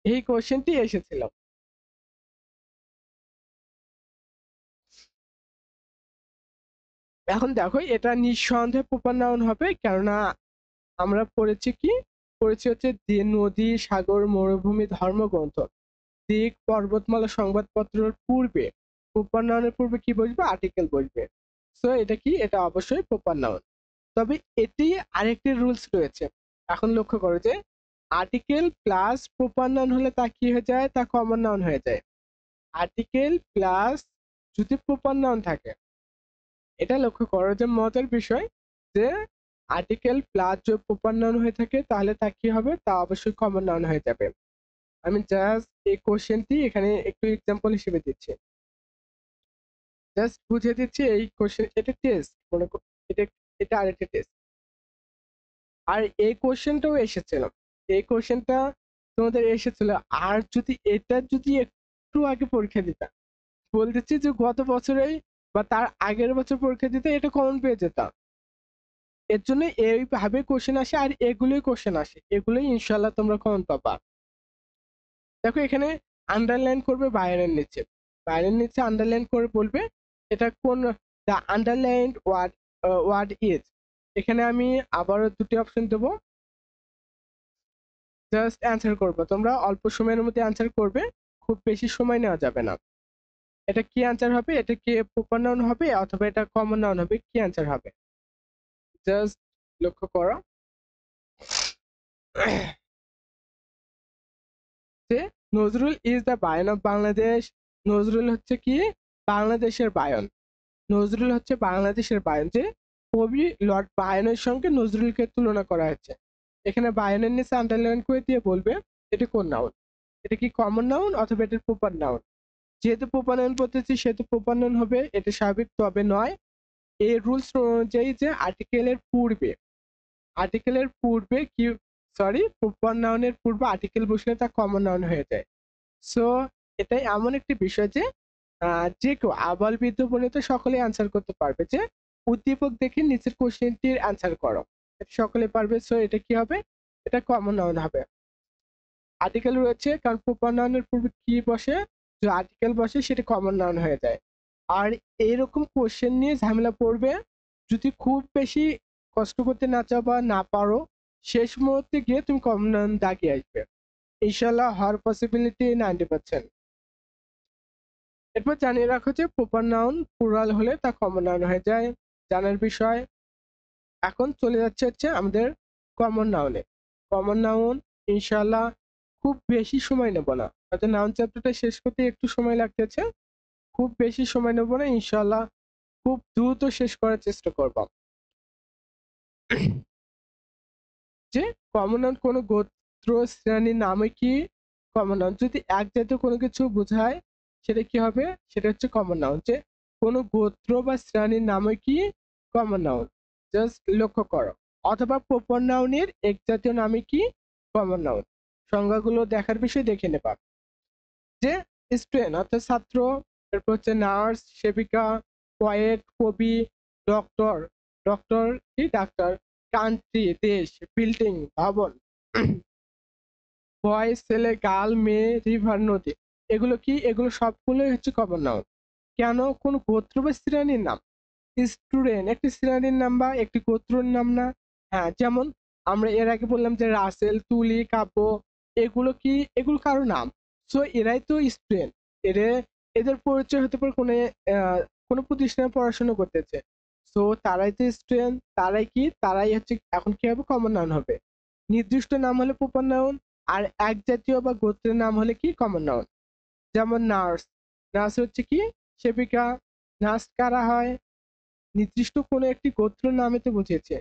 এই কোশ্চেনটি এসেছিল। এখন দেখো এটা নিঃসন্দেহে প্রপার নাউন হবে, কেননা আমরা পড়েছি কি, পড়েছি হচ্ছে যে নদী, সাগর, মরুভূমি, ধর্মগ্রন্থ, দিক, পর্বতমালা, সংবাদপত্রের পূর্বে, প্রপার নাউনের পূর্বে কি বসবে, আর্টিকেল বসবে। সো এটা কি, এটা অবশ্যই প্রপার নাউন। তবে এটি আরেকটি রুলস রয়েছে। এখন লক্ষ্য করো যে আর্টিকেল প্লাস প্রপার নাউন হলে তা কি হয়ে যায়, তা কমন নাউন হয়ে যায়। আর্টিকেল প্লাস যদি প্রপার নাউন থাকে, এটা লক্ষ্য করো যে মজার বিষয়, যে আর্টিকেল প্লাস যদি প্রপার নাউন হয়ে থাকে তাহলে তা কি হবে, তা অবশ্যই কমন নাউন হয়ে যাবে। আমি জাস্ট এই কোশ্চেনটি এখানে একটু এক্সাম্পল হিসেবে দিচ্ছি, জাস্ট বুঝিয়ে দিচ্ছি এই কোশ্চেন, এটা টেস্ট মনে এটা, এটা আরেকটা টেস্ট। আর এই কোশ্চেনটাও এসেছিল, এই কোশ্চেনটা তোমাদের এসেছিল। আর যদি এটা যদি একটু আগে পরীক্ষা দিতাম, বলতেছি যে গত বছরেই বা তার আগের বছর পরীক্ষা দিতে এটা কমন পেয়ে যেতাম। এর জন্য এইভাবে কোশ্চেন আসে, আর এগুলোই কোশ্চেন আসে, এগুলোই ইনশাল্লাহ তোমরা কমন পাবা। দেখো এখানে আন্ডারলাইন করবে বাইরের নিচে, বাইরের নিচে আন্ডারলাইন করে বলবে এটা কোন, the underlined word word is. এখানে আমি আবারও দুটি অপশন দেবো, জাস্ট অ্যান্সার করবো, তোমরা অল্প সময়ের মধ্যে অ্যান্সার করবে, খুব বেশি সময় নেওয়া যাবে না। এটা কি অ্যান্সার হবে, এটা কি প্রপার নাউন হবে অথবা এটা কমন নাউন হবে, কি অ্যান্সার হবে, জাস্ট লক্ষ্য করো। যে নজরুল ইজ দ্য বায়ন অফ বাংলাদেশ, নজরুল হচ্ছে কি, বাংলাদেশের বায়ন, নজরুল হচ্ছে বাংলাদেশের বায়ন, যে কবি লর্ড বায়নের সঙ্গে নজরুলকে তুলনা করা হয়েছে। এখানে বায়নের নিচে আন্ডারলাইন করে দিয়ে বলবে এটা কোন নাউন, এটা কি কমন নাউন অথবা এটা প্রপার নাউন। যেহেতু প্রপার নাউন বলতেছি সেহেতু প্রপার নাউন হবে, এটা স্বাভাবিক, তবে নয় এই রুলস অনুযায়ী যে আর্টিকেলের পূর্বে, আর্টিকেলের পূর্বে কি, সরি প্রপার নাউনের পূর্বে আর্টিকেল বসলে তা কমন নাউন হয়ে যায়। সো এটাই এমন একটি বিষয় যে যে কেউ আবাল বৃদ্ধ বনিতা সকলে আনসার করতে পারবে, যে উদ্দীপক দেখে নিচের কোশ্চেনটির আনসার করো, এটা সকলে পারবে। সো এটা কি হবে, এটা কমন নাউন হবে। আর্টিকেল রয়েছে কারণ প্রপার নাউনের পূর্বে কি বসে, যে আর্টিকেল বসে সেটা কমন নাউন হয়ে যায়। আর এইরকম কোশ্চেন নিয়ে ঝামেলা পড়বে যদি খুব বেশি কষ্ট করতে না চাও বা না পারো, শেষ মুহূর্তে গিয়ে তুমি কমন নাউন দাগিয়ে আসবে, ইনশাল্লাহ হওয়ার পসিবিলিটি 90%। এরপর জানিয়ে রাখো যে প্রপার নাউন প্লুরাল হলে তা কমন নাউন হয়ে যায়। জানার বিষয়। এখন চলে যাচ্ছে হচ্ছে আমাদের কমন নাউনে। কমন নাউন ইনশাল্লাহ খুব বেশি সময় নেব না, হয়তো নাউন চ্যাপ্টারটা শেষ করতে একটু সময় লাগতেছে, খুব বেশি সময় নেব না ইনশাল্লাহ, খুব দ্রুত শেষ করার চেষ্টা করব। যে কমন নাউন কোনো গোত্র শ্রেণীর নামে কি কমন নাউন, যদি এক জাতীয় কোনো কিছু বোঝায় সেটা কি হবে, সেটা হচ্ছে কমন নাউন। যে কোনো গোত্র বা শ্রেণীর নামে কি কমন নাউন, জাস্ট লক্ষ্য করো। অথবা প্রপার নাউনের এক জাতীয় নামে কি কমন নাউন। সংজ্ঞাগুলো দেখার বিষয় দেখে নেবা। যে স্টুডেন্ট অর্থাৎ ছাত্র, তারপর হচ্ছে নার্স, সেবিকা, পোয়েট কবি, ডক্টর, ডক্টর কি ডাক্তার, কান্ট্রি দেশ, বিল্ডিং ভবন, বয় ছেলে, গার্ল মেয়ে, রিভার নদী, এগুলো কি, এগুলো সবগুলোই হচ্ছে কমন নাউন। কেন, কোন গোত্র বা শ্রেণীর নাম। স্টুডেন্ট একটি শ্রেণীর নাম বা একটি গোত্রের নাম না? হ্যাঁ, যেমন আমরা এর আগে বললাম যে রাসেল, তুলি, কাব্য, এগুলো কি, এগুলো কারো নাম। সো এরাই তো স্টুডেন্ট। এদের এদের পরিচয় হতে পারে কোনো প্রতিষ্ঠানে পড়াশোনা করতেছে, সো তারাই তো স্টুডেন্ট, তারাই কি, তারাই হচ্ছে এখন কি হবে, কমন নাউন হবে। নির্দিষ্ট নাম হলে প্রপার নাউন, আর এক জাতীয় বা গোত্রের নাম হলে কি কমন নাউন। যেমন নার্স, নার্স হচ্ছে কি সেবিকা। নার্স কারা হয়, নির্দিষ্ট কোনো একটি গোত্র নামেতে বুঝিয়েছে।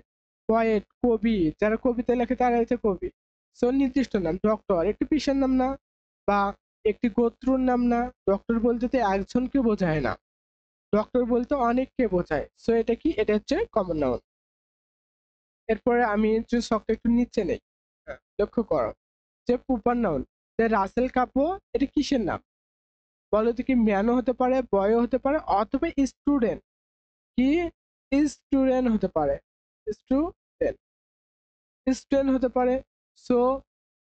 পয়েট কবি, যারা কবিতা লেখে তারা হচ্ছে কবি, সো নির্দিষ্ট নাম। ডক্টর একটি পেশার নাম না, বা একটি গোত্রর নাম না। ডক্টর বলতে তো একজনকে বোঝায় না, ডক্টর বলতে অনেককে বোঝায়, সো এটা কি, এটা হচ্ছে কমন নাউন। এরপরে আমি যে শখটা একটু নিচে নেই, লক্ষ্য করো যে প্রপার নাউন, যে রাসেল কাপো, এটা কিসের নাম বলো তো? কি ম্যানও হতে পারে, বয়ও হতে পারে, অথবা স্টুডেন্ট, কি স্টুডেন্ট হতে পারে, স্টুডেন্ট, স্টুডেন্ট হতে পারে। সো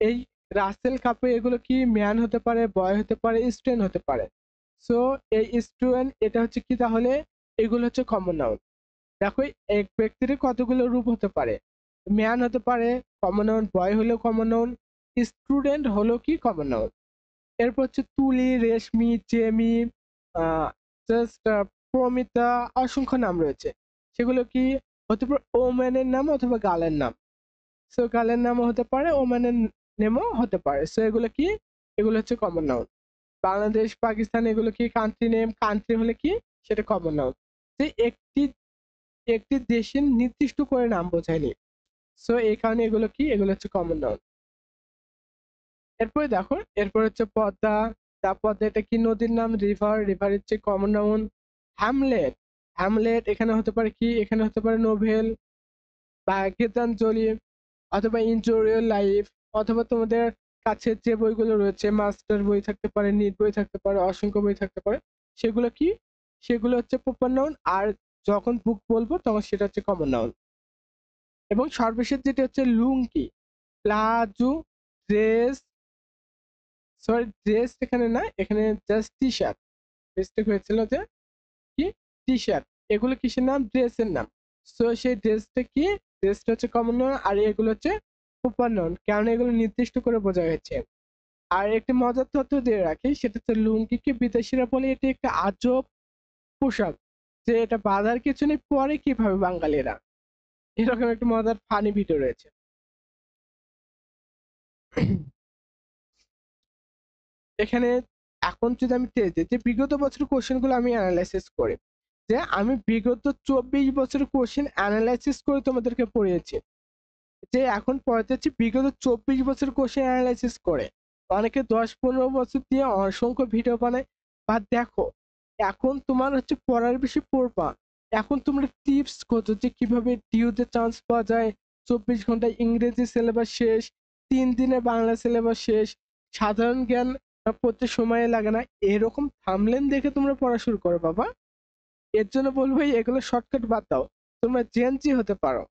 এই রাসেল কাপে এগুলো কি ম্যান হতে পারে, বয় হতে পারে, স্টুডেন্ট হতে পারে। সো এই স্টুডেন্ট এটা হচ্ছে কি, তাহলে এগুলো হচ্ছে কমন নাউন। দেখো এক ব্যক্তির কতগুলো রূপ হতে পারে, ম্যান হতে পারে কমন নাউন, বয় হলেও কমন নাউন, স্টুডেন্ট হলো কি কমন নাউন। এরপর হচ্ছে তুলি, রেশমি, জেমি, জাস্ট প্রমিতা, অসংখ্য নাম রয়েছে। সেগুলো কি হতে পারে ওম্যানের নাম অথবা গার্লের নাম। সো গার্লের নামও হতে পারে, ওম্যানের নেমও হতে পারে। সো এগুলো কি, এগুলো হচ্ছে কমন নাউন। বাংলাদেশ, পাকিস্তান, এগুলো কি কান্ট্রি নেম, কান্ট্রি হলে কি সেটা কমন নাউন। যে একটি একটি দেশের নির্দিষ্ট করে নাম বোঝায়নি, সো এই কারণে এগুলো কি, এগুলো হচ্ছে কমন নাউন। এরপরে দেখো, এরপর হচ্ছে পদ্মা, পদ্মা এটা কি নদীর নাম, রিভার, রিভার হচ্ছে কমন নাউন। হ্যামলেট, হ্যামলেট এখানে হতে পারে কি, এখানে হতে পারে নোভেল বা গীতাঞ্জলি, অথবা ইনজুরিয়াল লাইফ, অথবা তোমাদের কাছে যে বইগুলো রয়েছে, মাস্টার বই থাকতে পারে, নিট বই থাকতে পারে, অসংখ্য বই থাকতে পারে, সেগুলো কি, সেগুলো হচ্ছে প্রপার নাউন। আর যখন বুক বলবো তখন সেটা হচ্ছে কমন নাউন। এবং সর্বশেষ যেটা হচ্ছে লুঙ্গি, প্লাজো, ড্রেস, সরি ড্রেস এখানে না, এখানে জাস্ট টি শার্ট, মিস্টেক হয়েছিল, যে কি টি শার্ট, এগুলো কিসের নাম, ড্রেসের নাম। সো সেই ড্রেসটা কি, ড্রেসটা হচ্ছে কমন নাউন, আর এগুলো হচ্ছে প্রপার নাউন, কারণ এগুলো নির্দিষ্ট করে বোঝা হয়েছে। আর একটি মজার তথ্য দিয়ে রাখি, সেটা হচ্ছে লুঙ্গিকে বিদেশিরা বলে এটি একটা আজব পোশাক, যে এটা বাঁধার কিছু নেই, পরে কিভাবে বাঙালিরা, এরকম একটা মজার ফানি ভিডিও রয়েছে। এখানে এখন যদি আমি যে বিগত বছরের কোশ্চেন গুলো আমি অ্যানালাইসিস করি, যে আমি বিগত 24 বছরের কোশ্চেন অ্যানালাইসিস করে তোমাদেরকে পড়িয়েছি, যে এখন পড়াতে হচ্ছে বিগত 24 বছর কোশ্চেন অ্যানালাইসিস করে। অনেকে 10-15 বছর দিয়ে অসংখ্য ভিডিও বানায়। বা দেখো, এখন তোমার হচ্ছে পড়ার বেশি পড়বা, এখন তোমরা টিপস খোঁজো যে কিভাবে ডিউতে চান্স পাওয়া যায়, 24 ঘন্টায় ইংরেজি সিলেবাস শেষ, 3 দিনে বাংলা সিলেবাস শেষ, সাধারণ জ্ঞান পড়তে সময় লাগে না, এরকম থামলেন দেখে তোমরা পড়া শুরু করো বাবা। এর জন্য বলবো এগুলো শর্টকাট বাদ দাও, তোমরা জেএনজি হতে পারো।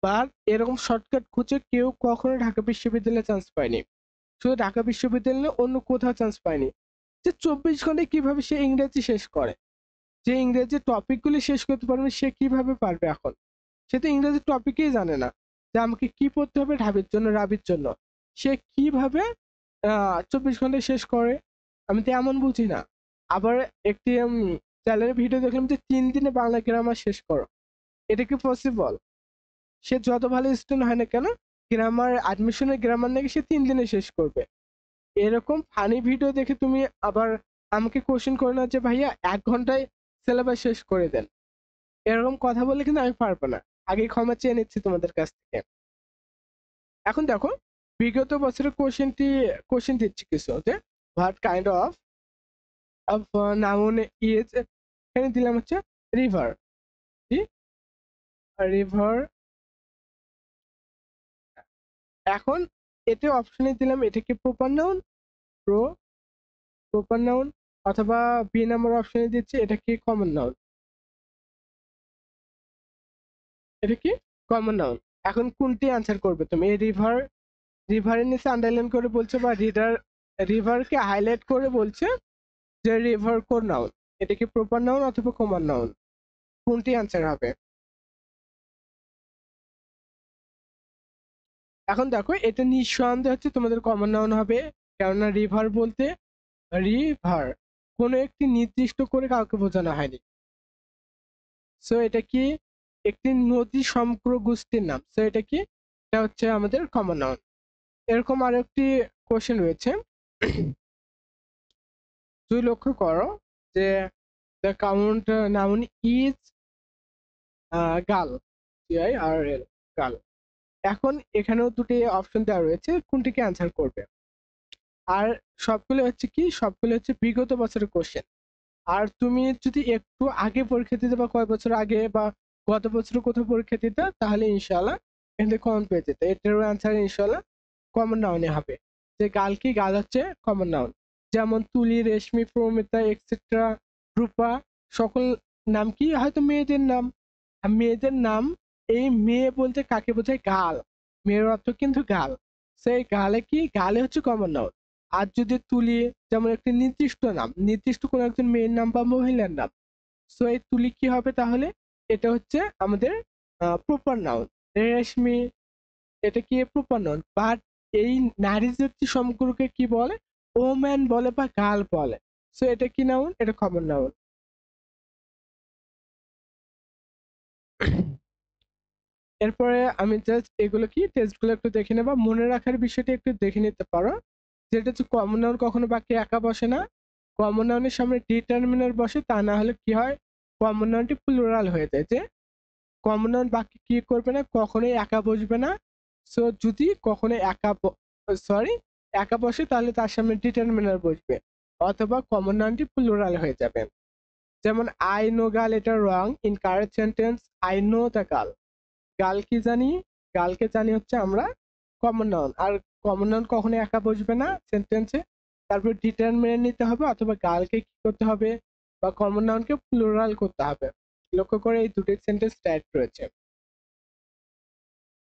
বাট এরকম শর্টকাট খুঁজে কেউ কখনো ঢাকা বিশ্ববিদ্যালয়ে চান্স পায়নি। শুধু ঢাকা বিশ্ববিদ্যালয়ে, অন্য কোথাও চান্স পায়নি। যে 24 ঘন্টায় কিভাবে সে ইংরেজি শেষ করে, যে ইংরেজি টপিকগুলি শেষ করতে পারবে সে কিভাবে পারবে এখন? সে তো ইংরেজি টপিকেই জানে না, যে আমাকে কি পড়তে হবে ঢাবির জন্য, রাবির জন্য। সে কিভাবে 24 ঘন্টায় শেষ করে? আমি তো এমন বুঝি না। আবার একটি চ্যানেলের ভিডিও দেখলাম যে 3 দিনে বাংলা গ্রামার শেষ করো। এটা কি পসিবল? সে যত ভালো স্টুডেন্ট হয় না কেন, গ্রামার অ্যাডমিশনের গ্রামার নাকি সে 3 দিনে শেষ করবে। এরকম ফানি ভিডিও দেখে তুমি আবার আমাকে কোশ্চেন করে না যে ভাইয়া 1 ঘন্টায় সিলেবাস শেষ করে দেন। এরকম কথা বলে কিন্তু আমি পারবো না। আগে ক্ষমা চেয়ে নিচ্ছি তোমাদের কাছ থেকে। এখন দেখো, বিগত বছরের কোশ্চেন দিচ্ছি কিছু, যে what kind of of noun is, এখানে দিলাম হচ্ছে রিভার। কি রিভার? এখন এতে অপশনে দিলাম এটা কি proper noun, pro proper noun, অথবা বি নাম্বার অপশনে দিচ্ছি এটা কি কমন নাউন, এটা কি কমন নাউন। এখন কোনটি আনসার করবে তুমি? এই রিভারের নিচে আন্ডারলাইন করে বলছে, বা রিভারকে হাইলাইট করে বলছে যে রিভার কোন নাউন, এটা কি প্রপার নাউন অথবা কমন নাউন? কোনটি আনসার হবে? এখন দেখো, এটা নিঃসন্দেহে হচ্ছে তোমাদের কমন নাউন হবে, কেননা রিভার বলতে রিভার কোনো একটি নির্দিষ্ট করে কাউকে বোঝানো হয়নি। সো এটা কি একটি নদী সমগ্র গোষ্ঠীর নাম। সো এটা কি, এটা হচ্ছে আমাদের কমন নাউন। এরকম আরো একটি কোশ্চেন রয়েছে, তুই লক্ষ্য করো যে দ্য কাউন্ট নাউন ইজ গাল, GIRL, গাল। এখন এখানেও দুটি অপশন দেওয়া রয়েছে, কোনটিকে অ্যান্সার করবে। আর সবগুলো হচ্ছে বিগত বছরের কোশ্চেন। আর তুমি যদি একটু আগে পরীক্ষা দিতে, বা কয়েক বছর আগে, বা গত বছর কোথাও পরীক্ষা দিতে, তাহলে ইনশাল্লাহ এখানে কমন পেয়ে যেতে। এটারও অ্যান্সার ইনশাল্লাহ কমন নাউনে হবে। যে গাল কি, গাল হচ্ছে কমন নাউন। যেমন তুলি, রেশমি, প্রমিতা, এক্সেট্রা, রূপা, সকল নাম কি হয়তো মেয়েদের নাম। আর মেয়েদের নাম, এই মেয়ে বলতে কাকে বোঝায়? গাল। মেয়ের অর্থ কিন্তু গাল। সেই গালে কি, গালে হচ্ছে কমন নাউন। আর যদি তুলি, যেমন একটি নির্দিষ্ট নাম, নির্দিষ্ট কোনো একজন মেয়ের নাম বা মহিলার নাম, সো এই তুলি কি হবে তাহলে? এটা হচ্ছে আমাদের প্রপার নাউন। রেশমি, এটা কি প্রপার নাউন। বাট এই নারী জাতি সম্পর্কে কি বলে? ওম্যান বলে বা গার্ল বলে। সো এটা কি নাউন? এটা কমন নাউন। এরপরে আমি জাস্ট এগুলো কি টেস্টগুলো একটু দেখে নেবা, মনে রাখার বিষয়টা একটু দেখে নিতে পারো। যেটা হচ্ছে কমন নাউন কখনো বাক্যে একা বসে না, কমন নাউনের সামনে ডিটারমিনার বসে, তা না হলে কি হয়, কমন নাউনটি প্লুরাল হয়ে যায়। যে কমন নাউন বাক্যে কি করবে না, কখনোই একা বসবে না। সো যদি কখনো সরি একা বসে, তাহলে তার সামনে ডিটারমিনার বসবে, অথবা কমন নাউনটি প্লুরাল হয়ে যাবে। যেমন আই নো গার্ল, এটা wrong. In correct sentence, I know the girl. Girl কি জানি, গার্লকে জানি হচ্ছে আমরা কমন নাউন। আর কমন নাউন কখনো একা বসবে না সেন্টেন্সে, তারপর ডিটারমিনেন্ট নিতে হবে, অথবা গার্লকে কি করতে হবে, বা কমন নাউনকে প্লুরাল করতে হবে। লক্ষ্য করে এই দুটি সেন্টেন্স টাইপ রয়েছে।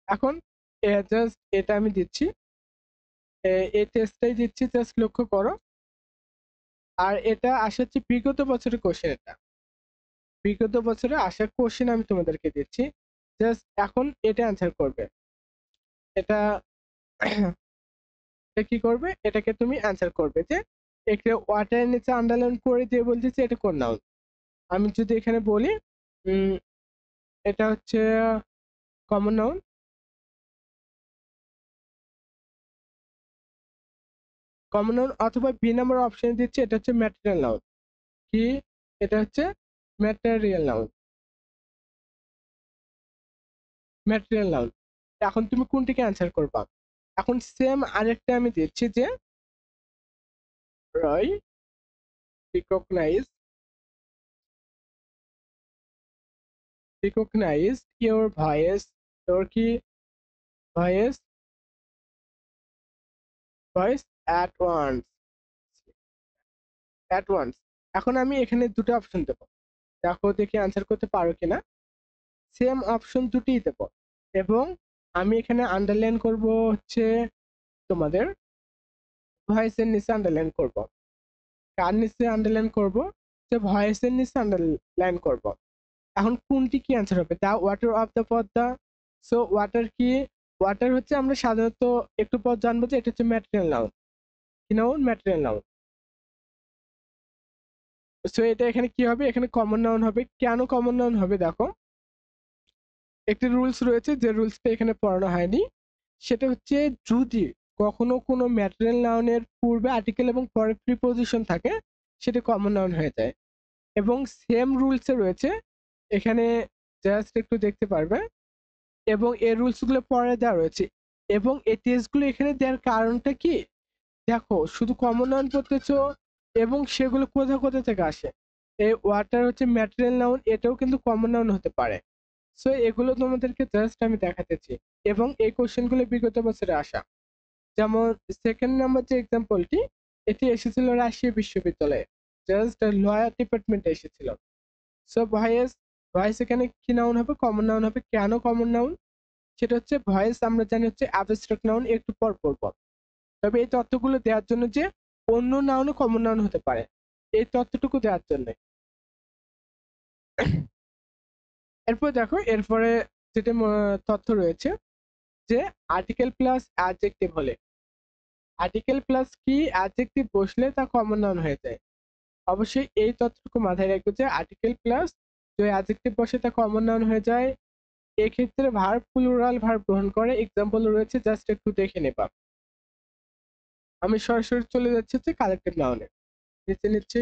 এখন জাস্ট এটা আমি দিচ্ছি, এই টেস্টটাই দিচ্ছি, জাস্ট লক্ষ্য করো। আর এটা আসা হচ্ছে বিগত বছরের কোশ্চেন। এটা বিগত বছরে আসা কোশ্চেন আমি তোমাদেরকে দিচ্ছি, জাস্ট এখন এটা অ্যান্সার করবে। এটা কি করবে, এটাকে তুমি অ্যান্সার করবে যে একটা ওয়াটারের নিচে আন্ডারলাইন করে দিয়ে বলতেছে এটা কোন নাউন। আমি যদি এখানে বলি এটা হচ্ছে কমন নাউন, কমন নাউন, অথবা বি নাম্বার অপশন দিচ্ছে এটা হচ্ছে ম্যাটেরিয়াল নাউন। কি, এটা হচ্ছে ম্যাটেরিয়াল নাউন, ম্যাটেরিয়াল নাউন। এখন তুমি কোনটিকে অ্যান্সার করবা? এখন সেম আরেকটা আমি দিচ্ছি, যে রয় রিকগনাইজ ইউর ভয়েস, তোর কি voice, voice at once, at once. এখন আমি এখানে দুটো অপশন দেবো, দেখো দেখি আনসার করতে পারো কিনা। সেম অপশন দুটিই দেবো, এবং আমি এখানে আন্ডারলাইন করব হচ্ছে তোমাদের ভয়েসের নিচে আন্ডারলাইন করব। কার নিচে আন্ডারলাইন করব? যে ভয়েসের নিচে আন্ডারলাইন করব। এখন কোনটি কি অ্যান্সার হবে? The water of the Padma. So water কি, ওয়াটার হচ্ছে আমরা সাধারণত একটু পর জানবো যে এটা হচ্ছে ম্যাটেরিয়াল নাউন। কি নাউন? Material noun. সো এটা এখানে কি হবে, এখানে কমন নাউন হবে। কেন কমন নাউন হবে দেখো, একটি রুলস রয়েছে যে রুলসটা এখানে পড়ানো হয়নি, সেটা হচ্ছে যদি কখনো কোনো ম্যাটেরিয়াল নাউনের পূর্বে আর্টিকেল এবং পরে প্রিপোজিশন থাকে সেটা কমন নাউন হয়ে যায়। এবং সেম রুলসে রয়েছে এখানে, জাস্ট একটু দেখতে পারবে, এবং এই রুলসগুলো পরে দেওয়া রয়েছে। এবং এই টেস্টগুলো এখানে দেওয়ার কারণটা কি, দেখো শুধু কমন নাউন পড়তেছো এবং সেগুলো কোথা কোথা থেকে আসে। এই ওয়াটার হচ্ছে ম্যাটেরিয়াল নাউন, এটাও কিন্তু কমন নাউন হতে পারে। সো এগুলো তোমাদেরকে জাস্ট আমি দেখাতেছি, এবং এই কোশ্চেনগুলো বিগত বছরে আসা। যেমন সেকেন্ড নাম্বার যে এক্সাম্পলটি, এটি এসেছিল রাজশাহী বিশ্ববিদ্যালয়ে, জাস্ট লয়ার ডিপার্টমেন্টে এসেছিল। সো ভয়েস, ভয়েস এখানে কি নাউন হবে, কমন নাউন হবে। কেন কমন নাউন, সেটা হচ্ছে ভয়েস আমরা জানি হচ্ছে অ্যাবস্ট্রাক্ট নাউন, একটু পর পড়ব। তবে এই তথ্যগুলো দেওয়ার জন্য যে অন্য নাউনও কমন নাউন হতে পারে, এই তথ্যটুকু দেওয়ার জন্য। এরপর দেখো, এরপরে যেটা তথ্য রয়েছে যে আর্টিকেল প্লাস অ্যাডজেক্টিভ হলে, আর্টিকেল প্লাস কি অ্যাডজেক্টিভ বসলে তা কমন নাউন হয়ে যায়। অবশ্যই এই তথ্যটুকু মাথায় রাখবে যে আর্টিকেল প্লাস যে অ্যাডজেক্টিভ বসে তা কমন নাউন হয়ে যায়। এক্ষেত্রে ভার্ব প্লুরাল ভার্ব গ্রহণ করে, এক্সাম্পল রয়েছে, জাস্ট একটু দেখে নেবা। আমি সরাসরি চলে যাচ্ছি হচ্ছে কালেক্টিভ নাউনে, নিচে নিচ্ছে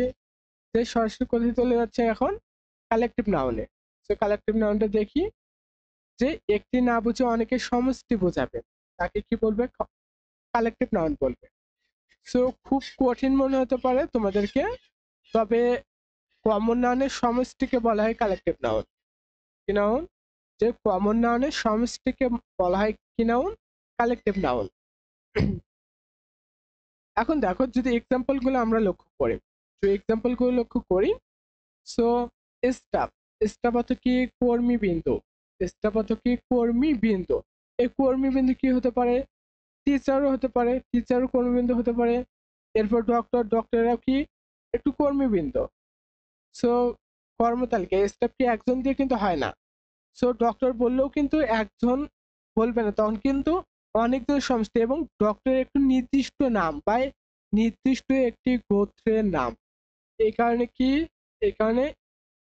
যে সরাসরি কোথায় চলে যাচ্ছে এখন, কালেক্টিভ নাউনে। সো কালেক্টিভ নাউনটা দেখি, যে একটি না বুঝে অনেকে সমষ্টি বোঝাবে তাকে কি বলবে, কালেক্টিভ নাউন বলবে। সো খুব কঠিন মনে হতে পারে তোমাদেরকে, তবে কমন নাউনের সমষ্টিকে বলা হয় কালেক্টিভ নাউন। কি নাউন, যে কমন নাউনের সমষ্টিকে বলা হয় কি নাউন, কালেক্টিভ নাউন। এখন দেখো যদি এক্সাম্পল গুলো আমরা লক্ষ্য করি, তো এক্সাম্পল গুলো লক্ষ্য করি। সো স্টাফ, স্টাফ অর্থ কি, কর্মী বিন্দু। স্টাফ অর্থ কি, কর্মী বিন্দু। এই কর্মী বিন্দু কি হতে পারে, টিচারও হতে পারে, টিচারও কর্মীবৃন্দ হতে পারে। এরপর ডক্টর, ডক্টররাও কি একটু কর্মীবৃন্দ। সো কর্মতালিকা, স্টাফ কি একজন দিয়ে কিন্তু হয় না। সো ডক্টর বললেও কিন্তু একজন বলবে না, তখন কিন্তু অনেকজন সমষ্টি, এবং ডক্টরের একটু নির্দিষ্ট নাম বা নির্দিষ্ট একটি গোত্রের নাম। এই কারণে কি, এই কারণে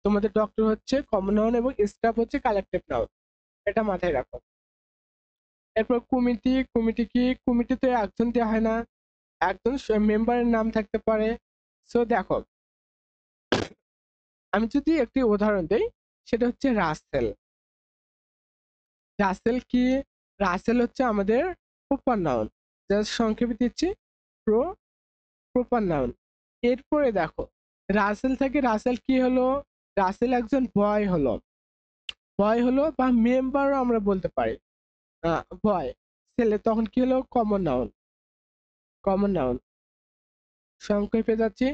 তোমাদের ডক্টর হচ্ছে কমন নাউন এবং স্টাফ হচ্ছে কালেক্টিভ নাউন, এটা মাথায় রাখো। এরপর কমিটি, কমিটি কি, কমিটিতে একজন দেওয়া হয় না, একজন মেম্বারের নাম থাকতে পারে। সো দেখো আমি যদি একটি উদাহরণ দেই, সেটা হচ্ছে রাসেল। রাসেল কি, রাসেল হচ্ছে আমাদের প্রপার নাউন, জাস্ট সংক্ষেপে দিচ্ছি, প্রো প্রপার নাউন। এরপরে দেখো রাসেল থেকে রাসেল কি হলো, রাসেল একজন বয় হলো, বয় হলো বা মেম্বারও আমরা বলতে পারি, বয় ছেলে, তখন কি হলো, কমন নাউন, কমন নাউন। সংক্ষেপে যাচ্ছি,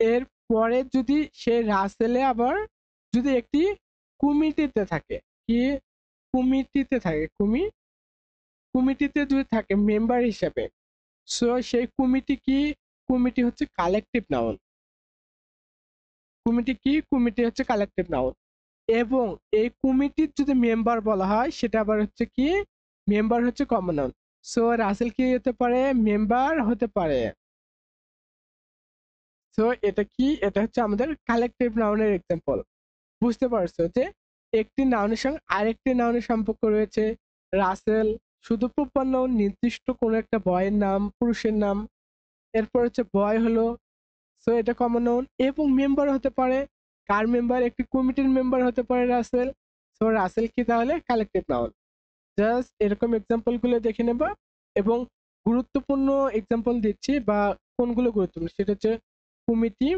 এর পরে যদি সে রাসেলে আবার যদি একটি কমিটিতে থাকে, কি কমিটিতে থাকে, কমিটিতে যদি থাকে মেম্বার হিসেবে, সো সেই কমিটি কি, কমিটি হচ্ছে কালেকটিভ নাউন। কমিটি কি, কমিটি হচ্ছে কালেকটিভ নাউন। এবং এই কমিটির যদি মেম্বার বলা হয় সেটা আবার হচ্ছে কি, মেম্বার হচ্ছে কমন নাউন। সো রাসেল কি হতে পারে, মেম্বার হতে পারে। সো এটা কি, এটা হচ্ছে আমাদের কালেকটিভ নাউনের এক্সাম্পল। বুঝতে পারছো যে একটি নাউনের সঙ্গে আরেকটি নাউনের সম্পর্ক রয়েছে। রাসেল শুধু প্রপার নাউন, নির্দিষ্ট কোনো একটা বয়ের নাম, পুরুষের নাম। এরপর হচ্ছে বয় হলো, সো এটা কমন নাউন, এবং মেম্বার হতে পারে, কার মেম্বার, একটি কমিটির মেম্বার হতে পারে রাসেল। সো রাসেল কি তাহলে কালেকটিভ নাউন। জাস্ট এরকম এক্সাম্পল গুলো দেখে নেবা, এবং গুরুত্বপূর্ণ এক্সাম্পল দিচ্ছি, বা কোনগুলো গুরুত্বপূর্ণ সেটা হচ্ছে কমিটি,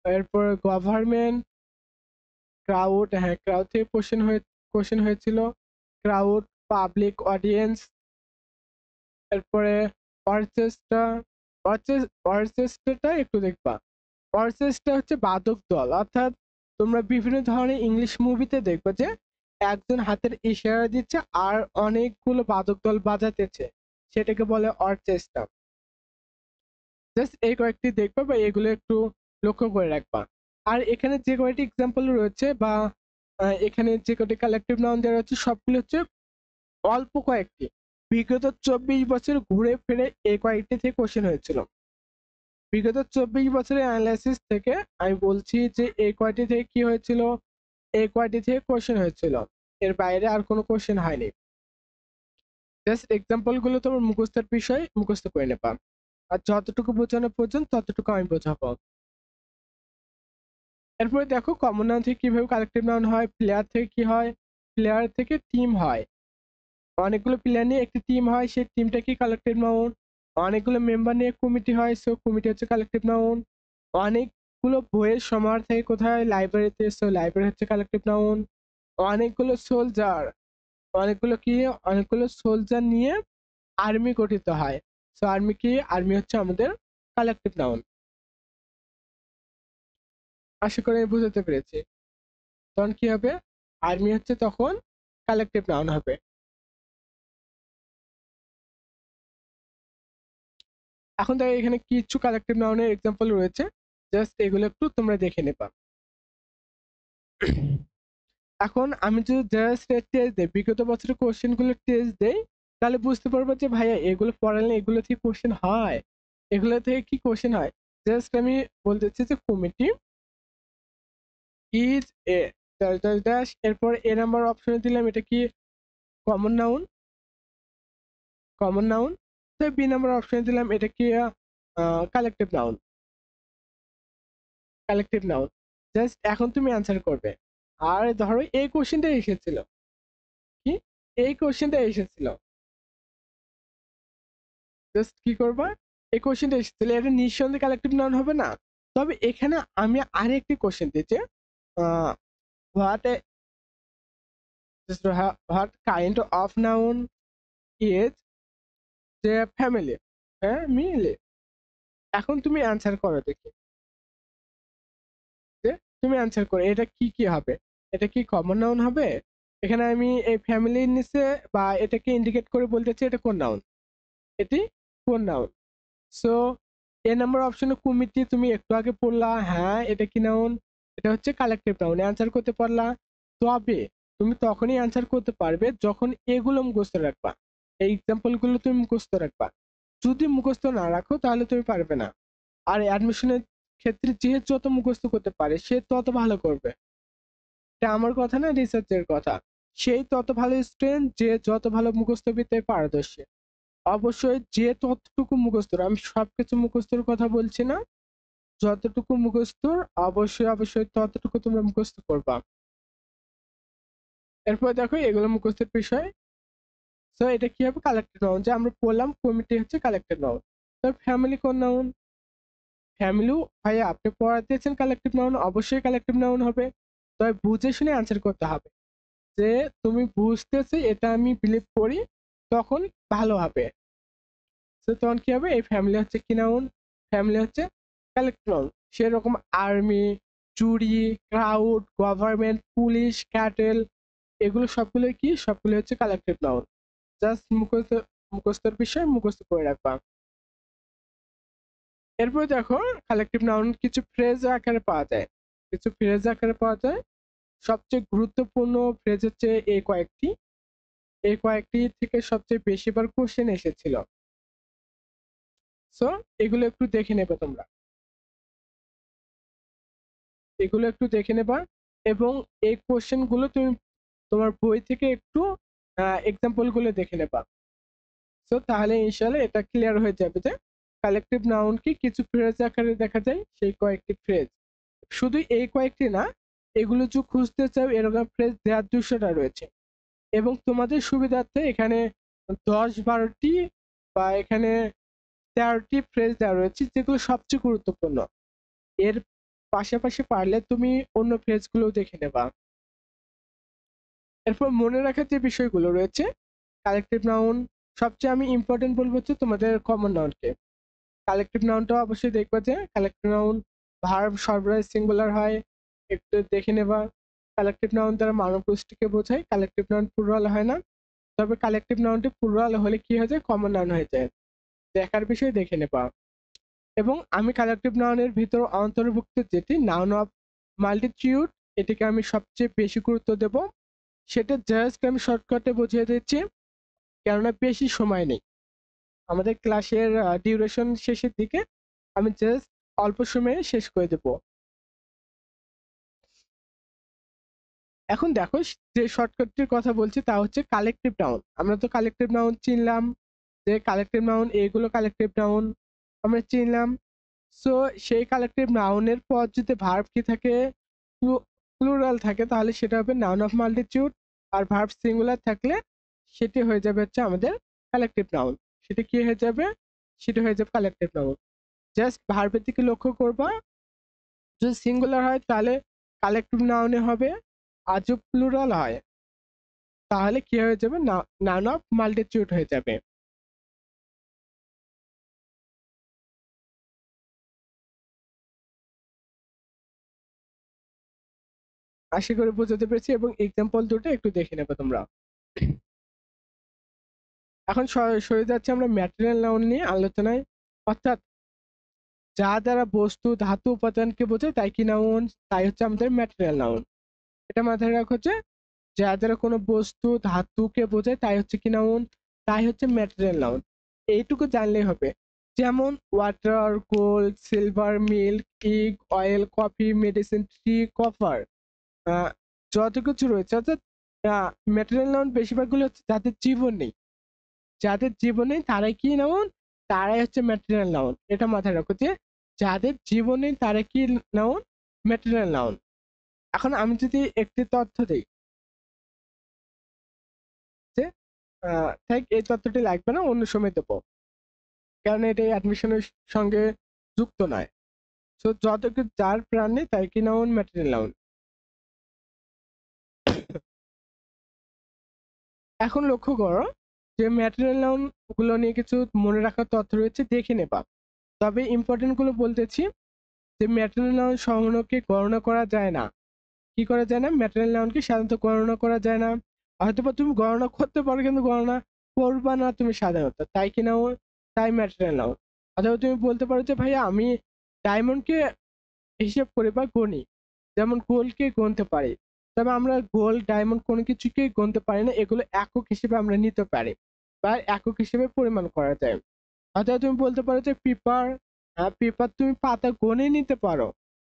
এরপর গভর্নমেন্ট, ক্রাউড, হ্যাঁ ক্রাউড থেকে কোশ্চেন হয়েছিল, ক্রাউড, পাবলিক অডিয়েন্স। এরপরে অর্চেস্ট্রা, অর্চেস্ট্রাটা একটু দেখবা, অর্চেস্ট্রা হচ্ছে বাদক দল, অর্থাৎ তোমরা বিভিন্ন ধরনের ইংলিশ মুভিতে দেখবে যে একজন হাতের ইশারা দিচ্ছে আর অনেকগুলো বাদক দল বাজাতেছে, সেটাকে বলে অর্চেস্ট্রা। জাস্ট এই কয়েকটি দেখবা বা এগুলো একটু লক্ষ্য করে রাখবা। আর এখানে যে কয়টি এক্সাম্পল রয়েছে বা এখানে যে কয়টি কালেকটিভ নাউন দেওয়া রয়েছে সবগুলো হচ্ছে অল্প কয়েকটি, বিগত 24 বছর ঘুরে ফিরে এই কয়েকটি থেকে কোশ্চেন হয়েছিল। বিগত 24 বছরের অ্যানালাইসিস থেকে আমি বলছি যে এই কয়টি থেকে কি হয়েছিল, এই কয়টি থেকে কোশ্চেন হয়েছিল। এর বাইরে আর কোনো কোশ্চেন হয়নি। জাস্ট এক্সাম্পল গুলো তোমার মুখস্থের বিষয় মুখস্থ করে নেবা, আর যতটুকু বোঝানো প্রয়োজন ততটুকু আমি বোঝাবো। এরপরে দেখো কমন নাউন থেকে কিভাবে কালেক্টিভ নাউন হয়, প্লেয়ার থেকে কি হয়, প্লেয়ার থেকে টিম হয়, অনেকগুলো প্লেয়ার নিয়ে একটি টিম হয়, সেই টিমটা কি কালেক্টিভ নাউন, অনেকগুলো মেম্বার নিয়ে কমিটি হয়, সো কমিটি হচ্ছে কালেক্টিভ নাউন, অনেকগুলো বইয়ের সমাহার থেকে কোথায়, লাইব্রেরিতে, সো লাইব্রেরি হচ্ছে কালেক্টিভ নাউন, অনেকগুলো সোলজার, অনেকগুলো কি, অনেকগুলো সোলজার নিয়ে আর্মি গঠিত হয়, সো আর্মি কি, আর্মি হচ্ছে আমাদের কালেক্টিভ নাউন। আশা করি আমি বুঝাতে পেরেছি। তখন কি হবে, আর্মি হচ্ছে তখন কালেক্টিভ নাউন হবে। এখন দেখো এখানে কিছু কালেক্টিভ নাউনের এক্সাম্পল রয়েছে, জাস্ট এগুলো একটু তোমরা দেখে নেবা। এখন আমি যদি জাস্ট টেস্ট দেই, বিগত বছরের কোশ্চেন গুলো টেস্ট দেই, তাহলে বুঝতে পারবো যে ভাইয়া এগুলো পড়ালে এগুলো থেকে কোশ্চেন হয়, এগুলো থেকে কি কোশ্চেন হয়। জাস্ট আমি বলতেছি যে committee is a dash dash dash, এরপর এ নাম্বার অপশনে দিলাম এটা কি কমন নাউন, কমন নাউন, তো বি নাম্বার অপশনে দিলাম এটা কি collective noun, collective noun. Just এখন তুমি অ্যান্সার করবে। আর ধরো এই কোশ্চেনটা এসেছিল, কি এই কোশ্চেনটা এসেছিল, জাস্ট কি করবা, এই কোশ্চেনটা এসেছিল, এটা নিঃসন্দেহে কালেক্টিভ নাউন হবে না। তবে এখানে আমি আরেকটি কোশ্চেন দিয়েছি, what what kind of noun is যে ফ্যামিলি, হ্যাঁ মিলে। এখন তুমি অ্যান্সার করো দেখি, যে তুমি অ্যান্সার করো এটা কি কি হবে, এটা কি কমন নাউন হবে, এখানে আমি এই ফ্যামিলির নিচে বা এটাকে ইন্ডিকেট করে বলতে চাই এটা কোন নাউন, এটি কোন নাউন। সো এ নাম্বার অপশনে কমিটি তুমি একটু আগে পড়লা, হ্যাঁ এটা কি নাউন, এটা হচ্ছে কালেক্টিভ নাউন, অ্যান্সার করতে পারলা। তবে তুমি তখনই অ্যান্সার করতে পারবে যখন এগুলো মুখস্থ রাখবা, এই এক্সাম্পল গুলো তুমি মুখস্থ রাখবা। যদি মুখস্থ না রাখো তাহলে তুমি পারবে না। আর অ্যাডমিশনের ক্ষেত্রে যে যত মুখস্থ করতে পারে সে তত ভালো করবে, এটা আমার কথা না, রিসার্চের কথা। সেই তত ভালো স্টুডেন্ট যে যত ভালো মুখস্থ বিদ্যায় পারদর্শী। অবশ্যই যে ততটুকু মুখস্থর, আমি সবকিছু মুখস্থর কথা বলছি না, যতটুকু মুখস্থর অবশ্যই অবশ্যই ততটুকু তোমরা মুখস্থ করবা। এরপর দেখো এগুলো মুখস্থের বিষয়। তো এটা কি হবে, কালেক্টেড নাউন, যে আমরা বললাম কমিটি হচ্ছে কালেক্টেড নাউন। তো ফ্যামিলি কোন নাউন, ফ্যামিলিও ভাইয়া আপনি পড়াতেছেন কালেক্টিভ নাউন, অবশ্যই কালেক্টিভ নাউন হবে। তবে বুঝে শুনে অ্যান্সার করতে হবে, যে তুমি বুঝতেছি এটা আমি বিলিভ করি, তখন ভালো হবে। তো তখন কি হবে, এই ফ্যামিলি হচ্ছে কি নাউন, ফ্যামিলি হচ্ছে কালেক্টিভ নাউন। সেরকম আর্মি, জুরি, ক্রাউড, গভর্নমেন্ট, পুলিশ, ক্যাটেল, এগুলো সবগুলো কি, সবগুলো হচ্ছে কালেক্টিভ নাউন। জাস্ট মুখস্থ, মুখস্থের বিষয় মুখস্থ করে রাখবা। এরপর দেখো কালেক্টিভ নাউন কিছু ফ্রেজ আকারে পাওয়া যায়, কিছু ফ্রেজ আকারে পাওয়া যায়। সবচেয়ে গুরুত্বপূর্ণ ফ্রেজ হচ্ছে এই কয়েকটি, এই কয়েকটি থেকে সবচেয়ে বেশিবার কোশ্চেন এসেছিল। সো এগুলো একটু দেখে নেবে তোমরা, এগুলো একটু দেখে নেবা, এবং এই কোশ্চেন গুলো তুমি তোমার বই থেকে একটু এক্সাম্পল গুলো দেখে নেবা। সো তাহলে ইনশাআল্লাহ এটা ক্লিয়ার হয়ে যাবে যে কালেক্টিভ নাউন কি কিছু ফ্রেজ আকারে দেখা যায়, সেই কয়েকটি ফ্রেজ। শুধু এই কয়েকটি না, এগুলো যদি খুঁজতে চাও এরকম ফ্রেজ ১,২০০টা রয়েছে, এবং তোমাদের সুবিধার্থে এখানে ১০-১২টি বা এখানে ১৩টি ফ্রেজ দেওয়া রয়েছে যেগুলো সবচেয়ে গুরুত্বপূর্ণ। এর পাশাপাশি পারলে তুমি অন্য ফ্রেজগুলো দেখে নেবা। এরপর মনে রাখার যে বিষয়গুলো রয়েছে, কালেক্টিভ নাউন সবচেয়ে আমি ইম্পর্টেন্ট বলবো হচ্ছে তোমাদের কমন নাউনকে। কালেক্টিভ নাউনটা অবশ্যই দেখবা যে কালেক্টিভ নাউন ভার্ব সর্বনাম সিঙ্গুলার হয়, একটু দেখে নেবা। কালেক্টিভ নাউন দ্বারা মানব গোষ্ঠীকে বোঝায়, কালেক্টিভ নাউন প্লুরাল হয় না। তবে কালেক্টিভ নাউনটি প্লুরাল হলে কি হয়ে যায়, কমন নাউন হয়ে যায়। দেখার বিষয় দেখে নেবা। এবং আমি কালেক্টিভ নাউনের ভিতর অন্তর্ভুক্ত যেটি নাউন অফ মাল্টিটিউড, এটিকে আমি সবচেয়ে বেশি গুরুত্ব দেব। সেটা জাস্ট আমি শর্টকাটে বুঝিয়ে দিচ্ছি, কেননা বেশি সময় নেই, আমাদের ক্লাসের ডিউরেশন শেষের দিকে, আমি জাস্ট অল্প সময়ে শেষ করে দেব। এখন দেখো যে শর্টকাটটির কথা বলছি তা হচ্ছে কালেকটিভ নাউন। আমরা তো কালেকটিভ নাউন চিনলাম, যে কালেকটিভ নাউন এগুলো কালেকটিভ নাউন আমরা চিনলাম। সো সেই কালেকটিভ নাউনের পর যদি ভার্ব কি থাকে, প্লুরাল থাকে, তাহলে সেটা হবে নাউন অফ মাল্টিটিউড। আর ভার্ব সিঙ্গুলার থাকলে সেটি হয়ে যাবে হচ্ছে আমাদের কালেকটিভ নাউন। সেটা কি হয়ে যাবে? সেটা হয়ে যাবে কালেকটিভ নাউন। জাস্ট ভার্বের দিকে লক্ষ্য করবা, যদি সিঙ্গুলার হয় তাহলে কালেকটিভ নাউনে হবে, আর যদি প্লুরাল হয় তাহলে কি হয়ে যাবে? নাউন অফ মাল্টিটিউড হয়ে যাবে। আশা করি বোঝাতে পেরেছি, এবং এক্সাম্পল দুটো একটু দেখে নেবে তোমরা। এখন সরে যাচ্ছে আমরা ম্যাটেরিয়াল নাউন নিয়ে আলোচনায়, অর্থাৎ যা দ্বারা বস্তু ধাতু উপাদানকে বোঝায় তাই কি নাউন, তাই হচ্ছে আমাদের ম্যাটেরিয়াল নাউন। এটা মাথায় রাখো যে যা দ্বারা কোনো বস্তু ধাতুকে বোঝায় তাই হচ্ছে কি নাউন, তাই হচ্ছে ম্যাটেরিয়াল নাউন। এইটুকু জানলেই হবে। যেমন water, gold, silver, milk, ইগ, oil, coffee, medicine, tree, copper, যত কিছু রয়েছে, অর্থাৎ ম্যাটেরিয়াল নাউন বেশিরভাগগুলো হচ্ছে যাদের জীবন নেই। যাদের জীবন নেই তারাই কি নাউন, তারাই হচ্ছে ম্যাটেরিয়াল নাউন। এটা মাথায় রাখো যে যাদের জীবন নেই তারা কি নাউন, ম্যাটেরিয়াল নাউন। এখন আমি যদি একটি তথ্য দিই যে থাক, এই তথ্যটি লাগবে না, অন্য সময় দেবো, কারণ এটা অ্যাডমিশনের সঙ্গে যুক্ত নয়। তো যত কিছু যার প্রাণ নেই তাই কি নাউন, ম্যাটেরিয়াল নাউন। এখন লক্ষ্য করো যে ম্যাটেরিয়াল নাউন গুলো নিয়ে কিছু মনে রাখার তথ্য রয়েছে, দেখে নেবা। তবে ইম্পর্টেন্ট গুলো বলতেছি, যে ম্যাটেরিয়াল নাউন সমূহকে গণনা করা যায় না। কি করা যায় না? ম্যাটেরিয়াল নাউনকে সাধারণত গণনা করা যায় না। হয়তোবা তুমি গণনা করতে পারো কিন্তু গণনা করবা না তুমি সাধারণত, তাই কি নাউন, তাই ম্যাটেরিয়াল নাউন। অথবা তুমি বলতে পারো যে ভাইয়া আমি ডায়মন্ডকে হিসেব করি বা গণি, যেমন গোল্ডকে গুনতে পারি, তবে আমরা গোল্ড ডায়মন্ড কোনো কিছুকে গুনতে পারি না, এগুলো একক হিসেবে আমরা নিতে পারি বা একক হিসেবে পরিমাণ করা যায়। অথবা তুমি বলতে পারো যে পেপার, পেপার তুমি পাতা গনে নিতে পারো,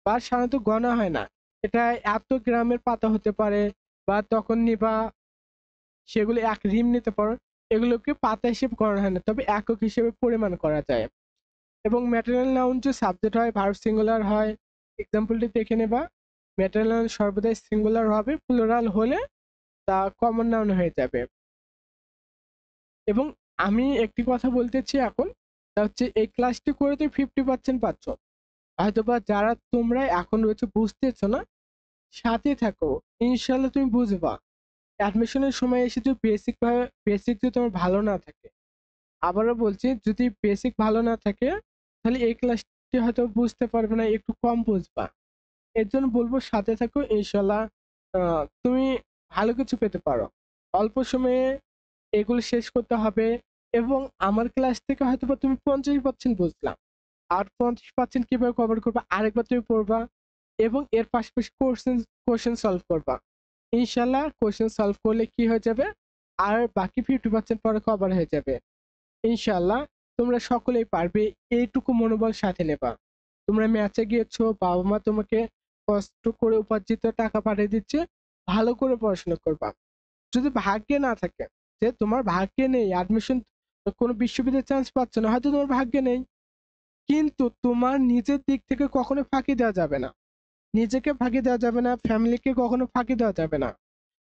বা সাধারণত গণা হয় না, এটা এত গ্রামের পাতা হতে পারে, বা তখন নিবা সেগুলো এক রিম নিতে পারো, এগুলোকে পাতা হিসেবে গণনা হয় না, তবে একক হিসেবে পরিমাণ করা যায়। এবং ম্যাটেরিয়াল নাউন যে সাবজেক্ট হয় ভার্ব সিঙ্গুলার হয়, এক্সাম্পলটি দেখে নেবা। ম্যাটেরিয়াল নাউন সর্বদাই সিঙ্গুলার হবে, প্লুরাল হলে তা কমন নাউন হয়ে যাবে। এবং আমি একটি কথা বলতেছি এখন, তা হচ্ছে এই ক্লাসটি করে তুমি 50% পাচ্ছ। হয়তোবা যারা তোমরা এখন রয়েছে বুঝতেছো না, সাথে থাকো, ইনশাল্লাহ তুমি বুঝবা। অ্যাডমিশনের সময় এসে যদি বেসিক যদি তোমার ভালো না থাকে, আবারও বলছি, যদি বেসিক ভালো না থাকে তাহলে এই ক্লাসটি হয়তো বুঝতে পারবে না, একটু কম বুঝবা। এর জন্য বলবো সাথে থাকো, ইনশাল্লাহ তুমি ভালো কিছু পেতে পারো। অল্প সময়ে এগুলো শেষ করতে হবে, এবং আমার ক্লাস থেকে হয়তো বা তুমি 50% বুঝলা, আর 50% কিভাবে কভার করবা আরেকবার তুমি পড়বা, এবং এর পাশাপাশি কোশ্চেন সলভ করবা। ইনশাল্লাহ কোশ্চেন সলভ করলে কি হয়ে যাবে, আর বাকি 50% পরে কভার হয়ে যাবে। ইনশাল্লাহ তোমরা সকলেই পারবে, এইটুকু মনোবল সাথে নেবা। তোমরা ম্যাচে গিয়েছো, বাবা মা তোমাকে কষ্ট করে উপার্জিত টাকা পাঠিয়ে দিচ্ছে, ভালো করে পড়াশোনা করবা। যদি ভাগ্যে না থাকে, যে তোমার ভাগ্যে নেই অ্যাডমিশন, কোনো বিশ্ববিদ্যালয়ে চান্স পাচ্ছ না, হয়তো তোমার ভাগ্যে নেই, কিন্তু তোমার নিজের দিক থেকে কখনো ফাঁকি দেওয়া যাবে না। নিজেকে ফাঁকি দেওয়া যাবে না, ফ্যামিলিকে কখনো ফাঁকি দেওয়া যাবে না।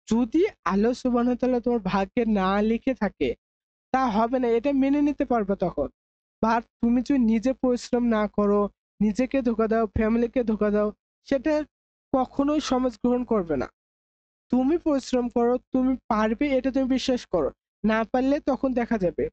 যদি আল্লাহ সুবহানাহু ওয়া তাআলা তোমার ভাগ্যে না লিখে থাকে, তা হবে না, এটা মেনে নিতে পারবে তখন। বা তুমি যদি নিজে পরিশ্রম না করো, নিজেকে ধোকা দাও, ফ্যামিলিকে ধোকা দাও, সেটা কখনোই সমাজ গ্রহণ করবে না। তুমি পরিশ্রম করো, তুমি পারবে, এটা তুমি বিশ্বাস করো। না পারলে তখন দেখা যাবে,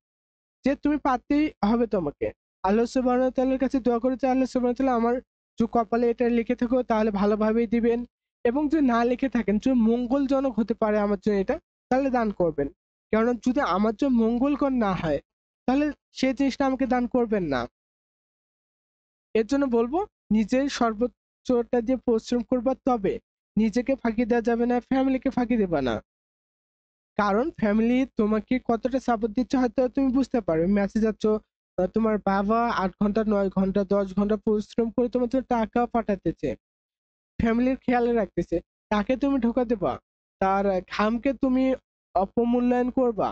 যে তুমি পারতেই হবে তোমাকে। আল্লাহ সুবহানাহু ওয়া তাআলার কাছে দোয়া করেছে, আল্লাহ সুবহানাহু ওয়া তাআলা আমার যে কপালে এটা লিখে থাকো তাহলে ভালোভাবেই দিবেন, এবং যদি না লিখে থাকেন, যদি মঙ্গলজনক হতে পারে আমার জন্য এটা, তাহলে দান করবেন। কারণ যদি আমার জন্য মঙ্গলকর না হয়, তাহলে সেই জিনিসটা আমাকে দান করবেন না। এর জন্য বলবো, নিজের সর্বোচ্চটা দিয়ে পরিশ্রম করবা, তবে নিজেকে ফাঁকি দেওয়া যাবে না, ফ্যামিলিকে ফাঁকি দেবা না। কারণ ফ্যামিলি তোমাকে কতটা সাপোর্ট দিচ্ছে হয়তো তুমি বুঝতে পারবে। মেসেজ যাচ্ছ, তোমার বাবা 8 ঘন্টা 9 ঘন্টা 10 ঘন্টা পরিশ্রম করে তোমার জন্য টাকা পাঠাতেছে, ফ্যামিলির খেয়াল রাখতেছে। তাকে তুমি ধোঁকা দেবা, তার ঘামকে তুমি অপমূল্যায়ন করবা।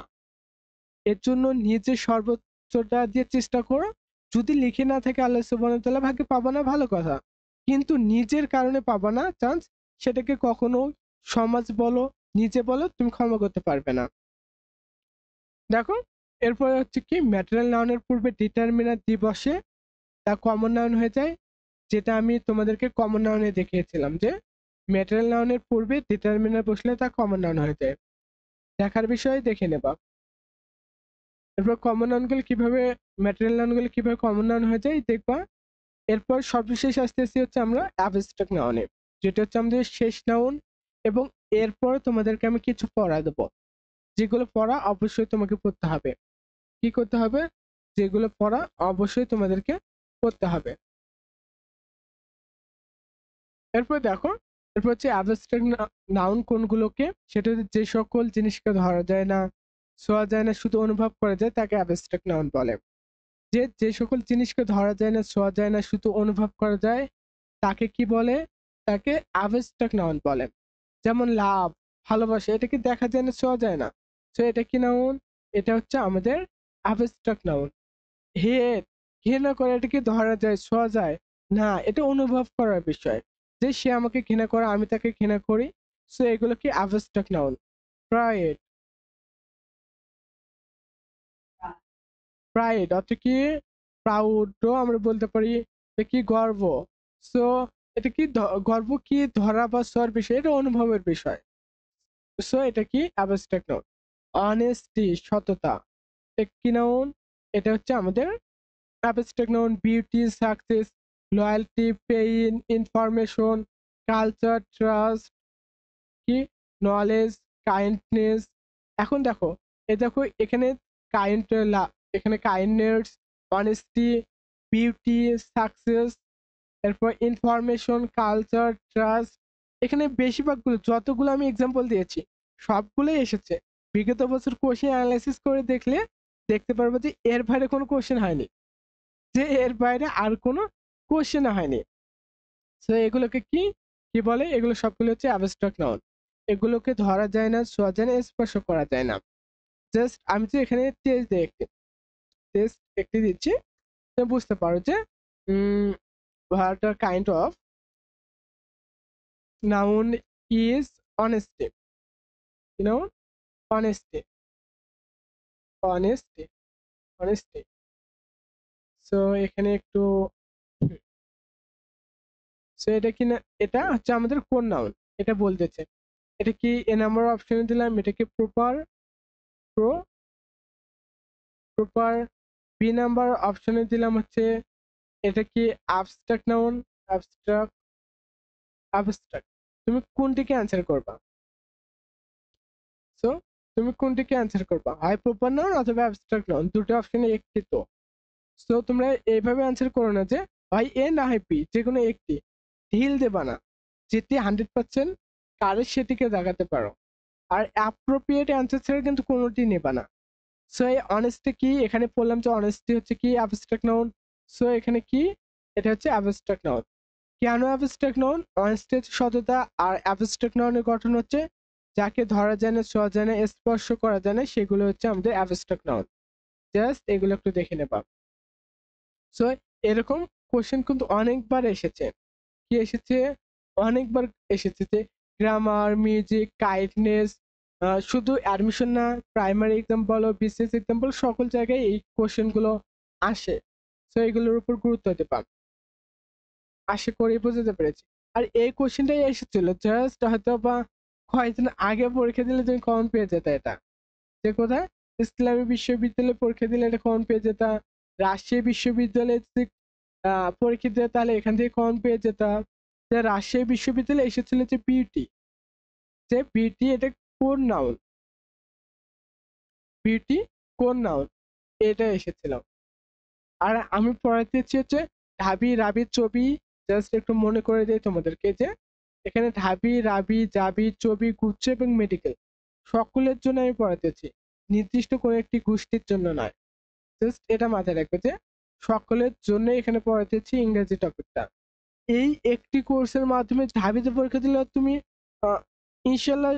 এর জন্য নিজের সর্বোচ্চটা দিয়ে চেষ্টা করো। যদি লিখে না থাকে আল্লাহ সুবহানাহু ওয়া তাআলা ভাগ্যে পাবা না, ভালো কথা, কিন্তু নিজের কারণে পাবা না চান্স, সেটাকে কখনো সমাজ বলো, নিজে বলো, তুমি ক্ষমা করতে পারবে না। দেখো, এরপরে হচ্ছে কি ম্যাটেরিয়াল নাউনের পূর্বে ডিটারমিনার দি বসে, তা কমন নাউন হয়ে যায়। যেটা আমি তোমাদেরকে কমন নাউনে দেখিয়েছিলাম যে ম্যাটেরিয়াল নাউনের পূর্বে ডিটারমিনার বসলে তা কমন নাউন হয়ে যায়। দেখার বিষয়ে দেখে নেবা। এরপর কমন নাউনগুলো কিভাবে, ম্যাটেরিয়াল নাউনগুলো কিভাবে কমন নাউন হয়ে যায় দেখবা। এরপর সর্বশেষ আসতেছি হচ্ছে আমরা অ্যাবস্ট্রাক্ট নাউনে, যেটা হচ্ছে আমাদের শেষ নাউন। এবং এরপর তোমাদেরকে আমি কিছু পড়া দেবো, যেগুলো পড়া অবশ্যই তোমাকে পড়তে হবে। কি করতে হবে? যেগুলো পড়া অবশ্যই তোমাদেরকে পড়তে হবে। এরপর দেখো, এরপর হচ্ছে অ্যাবস্ট্রাক্ট নাউন কোনগুলোকে, সেটা হচ্ছে যে সকল জিনিসকে ধরা যায় না, ছোঁয়া যায় না, শুধু অনুভব করা যায়, তাকে অ্যাবস্ট্রাক্ট নাউন বলে। যে যে সকল জিনিসকে ধরা যায় না, ছোঁয়া যায় না, শুধু অনুভব করা যায়, তাকে কি বলে? তাকে অ্যাবস্ট্রাক্ট নাউন বলে। যেমন লাভ, ভালোবাসা, এটা কি দেখা যায় না, ছোঁয়া যায় না, তো এটা কি নাউন? এটা হচ্ছে আমাদের অ্যাবস্ট্রাক্ট নাউন। হেট, ঘৃণা করে, এটা কি ধরা যায়, ছোঁয়া যায় না, এটা অনুভব করার বিষয়। যে সে আমাকে ঘৃণা করে, আমি তাকে ঘৃণা করি, সো এগুলো কি অ্যাবস্ট্রাক্ট নাউন। প্রাইড, প্রাইড অর্থ কি? প্রাউডও আমরা বলতে পারি, যে কি গর্ব। সো এটা কি গর্ব কি ধরা বা ছোঁয়ার বিষয়, এটা অনুভবের বিষয়। সো এটা কি অ্যাবস্ট্রাক্ট নাউন। অনেস্টি, সততা, এটা কি নাউন? এটা হচ্ছে আমাদের abstract noun. Beauty, success, loyalty, pain, information, culture, trust, কি নলেজ, কাইন্ডনেস। এখন দেখো, এই দেখো এখানে কাইন্ড, এখানে কাইন্ডনেস, অনেস্টি, বিউটি, সাকসেস, এরপর ইনফরমেশন, কালচার, ট্রাস্ট, এখানে বেশিরভাগগুলো, যতগুলো আমি এক্সাম্পল দিয়েছি সবগুলোই এসেছে। বিগত বছর কোশ্চেন অ্যানালাইসিস করে দেখলে দেখতে পারবো যে এর বাইরে কোনো কোশ্চেন হয়নি, যে এর বাইরে আর কোনো কোশ্চেন হয়নি। সো এগুলোকে কি কি বলে? এগুলো সবগুলো হচ্ছে অ্যাবস্ট্রাক্ট নাউন। এগুলোকে ধরা যায় না, ছোঁয়া যায় না, স্পর্শ করা যায় না। জাস্ট আমি যে এখানে টেস্ট দিই, একটি টেস্ট একটি দিচ্ছি, তুমি বুঝতে পারো যে what a kind of noun is honesty, you know, honesty, honesty, honesty. So এখানে একটু, সো এটা কি না, এটা হচ্ছে আমাদের কোন নাউন, এটা বলতেছে। এটা কি এ নাম্বার অপশনে দিলাম, এটা কি proper, pro, proper. B number অপশনে দিলাম হচ্ছে, এটা কি অ্যাবস্ট্রাক্ট নাউন, অ্যাবস্ট্রাক্ট, অ্যাবস্ট্রাক্ট। তুমি কোনটিকে অ্যান্সার করবা? সো তুমি কোনটিকে অ্যান্সার করবা? হয় প্রপার নাউন অথবা অ্যাবস্ট্রাক্ট নাউন, দুটো অপশনে একটি তো। সো তোমরা এইভাবে অ্যান্সার করো না যে হয় এ না হয় বি, যে কোনো একটি, ঢিল দেবা না। যেটি 100% কারেক্ট সেটিকে দেখাতে পারো। আর অ্যাপ্রোপ্রিয়েট অ্যান্সার ছাড়া কিন্তু কোনোটি নেবা না। সো এই অনেস্টি কি, এখানে বললাম যে অনেস্টি হচ্ছে কি অ্যাবস্ট্রাক্ট নাউন। সো এখানে কি, এটা হচ্ছে অ্যাবস্ট্রাক্ট নাউন। কেন অ্যাবস্ট্রাক্ট নাউন? অনেস্টি হচ্ছে সততা, আর অ্যাবস্ট্রাক্ট নাউনের গঠন হচ্ছে যাকে ধরা যায় না, ছোঁয়া যায় না, স্পর্শ করা যায় না, সেগুলো হচ্ছে আমাদের অ্যাবস্ট্রাক্ট নাউন। জাস্ট এগুলো একটু দেখে নেবা। সো এরকম কোশ্চেন কিন্তু অনেকবার এসেছে। কি এসেছে? অনেকবার এসেছে যে গ্রামার, মিউজিক, কাইন্ডনেস, শুধু অ্যাডমিশন না, প্রাইমারি এক্সাম বলো, বিসিএস এক্সাম বলো, সকল জায়গায় এই কোশ্চেন গুলো আসে। সো এগুলোর উপর গুরুত্ব দেবা। আশা করি বুঝতে পেরেছি। আর এই কোশ্চেনটাই এসেছিল জাস্ট হয়তো বা কয়েকদিন আগে পরীক্ষা দিলে তুমি কমন পেয়ে যেতে এটা। যে কোথায়? ইসলামী বিশ্ববিদ্যালয়ে পরীক্ষা দিলে এটা কমন পেয়ে যেতা। রাজশাহী বিশ্ববিদ্যালয়ে যদি পরীক্ষা দিলে তাহলে এখান থেকে কমন পেয়ে যেতা। যে রাজশাহী বিশ্ববিদ্যালয়ে এসেছিল যে বিউটি, যে বিউটি এটা কোন নাউন, বিউটি কোন নাউন, এটা এসেছিল। আর আমি পড়াতেছি হচ্ছে ঢাবি, রাবি, চবি। জাস্ট একটু মনে করে দিই তোমাদেরকে যে এখানে ঢাবি, রাবি, জাবি, চবি, গুচ্ছ এবং মেডিকেল সকলের জন্য আমি পড়াতেছি, নির্দিষ্ট কোনো একটি গোষ্ঠীর জন্য নয়। জাস্ট এটা মাথায় রাখবে যে সকলের জন্য এখানে পড়াতেছি ইংরেজি টপিকটা। এই একটি কোর্সের মাধ্যমে ঢাবিতে পরীক্ষা দিলে তুমি ইনশাল্লাহ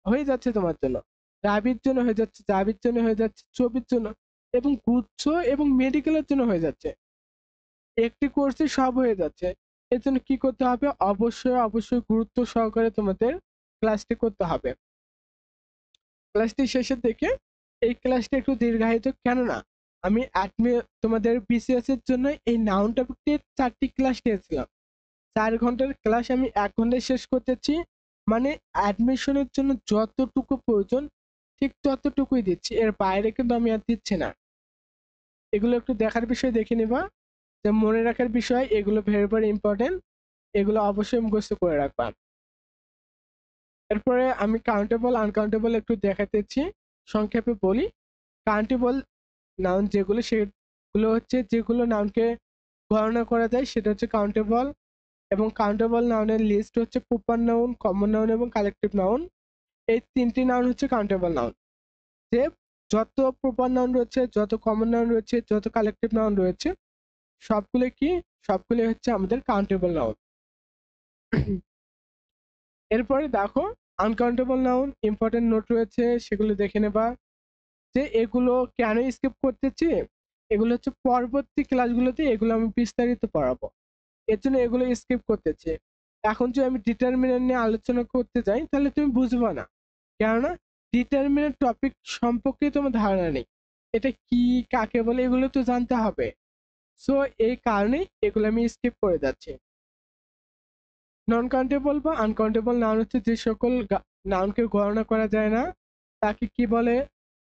হয়ে যাচ্ছে তোমার জন্য, রাবির জন্য হয়ে যাচ্ছে, জাবির জন্য হয়ে যাচ্ছে, চবির জন্য, এবং গুচ্ছ এবং মেডিকেলের জন্য হয়ে যাচ্ছে। একটি কোর্সে সব হয়ে যাচ্ছে। এর জন্য কি করতে হবে? অবশ্যই অবশ্যই গুরুত্ব সহকারে তোমাদের ক্লাসটি করতে হবে। ক্লাসটি শেষের দিকে এই ক্লাসটা একটু দীর্ঘায়িত, কেননা আমি তোমাদের বিসিএস এর জন্য এই নাউন টপিকটি 4টি ক্লাস নিয়েছিলাম। 4 ঘন্টার ক্লাস আমি 1 ঘন্টায় শেষ করতেছি। মানে অ্যাডমিশনের জন্য যতটুকু প্রয়োজন ঠিক ততটুকুই দিচ্ছি, এর বাইরে কিন্তু আমি আর দিচ্ছি না। এগুলো একটু দেখার বিষয় দেখে নিবা, যে মনে রাখার বিষয়, এগুলো ভেরি ভেরি ইম্পর্টেন্ট, এগুলো অবশ্যই মুখস্থ করে রাখবা। এরপরে আমি কাউন্টেবল আনকাউন্টেবল একটু দেখাতেছি, সংক্ষেপে বলি। কাউন্টেবল নাউন যেগুলো, সেগুলো হচ্ছে যেগুলো নাউনকে গণনা করা যায়, সেটা হচ্ছে কাউন্টেবল। এবং কাউন্টেবল নাউনের লিস্ট হচ্ছে প্রপার নাউন, কমন নাউন এবং কালেকটিভ নাউন। এই 3টি নাউন হচ্ছে কাউন্টেবল নাউন। যে যত প্রপার নাউন রয়েছে, যত কমন নাউন রয়েছে, যত কালেকটিভ নাউন রয়েছে, সবগুলো কি? সবগুলো হচ্ছে আমাদের কাউন্টেবল নাউন। এরপরে দেখো আনকাউন্টেবল নাউন, ইম্পর্টেন্ট নোট রয়েছে, সেগুলো দেখে নেবা। যে এগুলো কেন স্কিপ করতেছি, এগুলো হচ্ছে পরবর্তী ক্লাসগুলোতে এগুলো আমি বিস্তারিত পড়াবো, এর জন্য এগুলো স্কিপ করতেছি। এখন যদি আমি ডিটারমিনেন্ট নিয়ে আলোচনা করতে যাই তাহলে তুমি বুঝবা না, কেননা ডিটারমিনেন্ট টপিক সম্পর্কে তোমার ধারণা নেই, এটা কি, কাকে বলে, এগুলো তো জানতে হবে। সো এই কারণে এগুলো আমি স্কিপ করে যাচ্ছি। নন কাউন্টেবল বা আনকাউন্টেবল নাউন হচ্ছে যে সকল নাউনকে গণনা করা যায় না, তাকে কি বলে?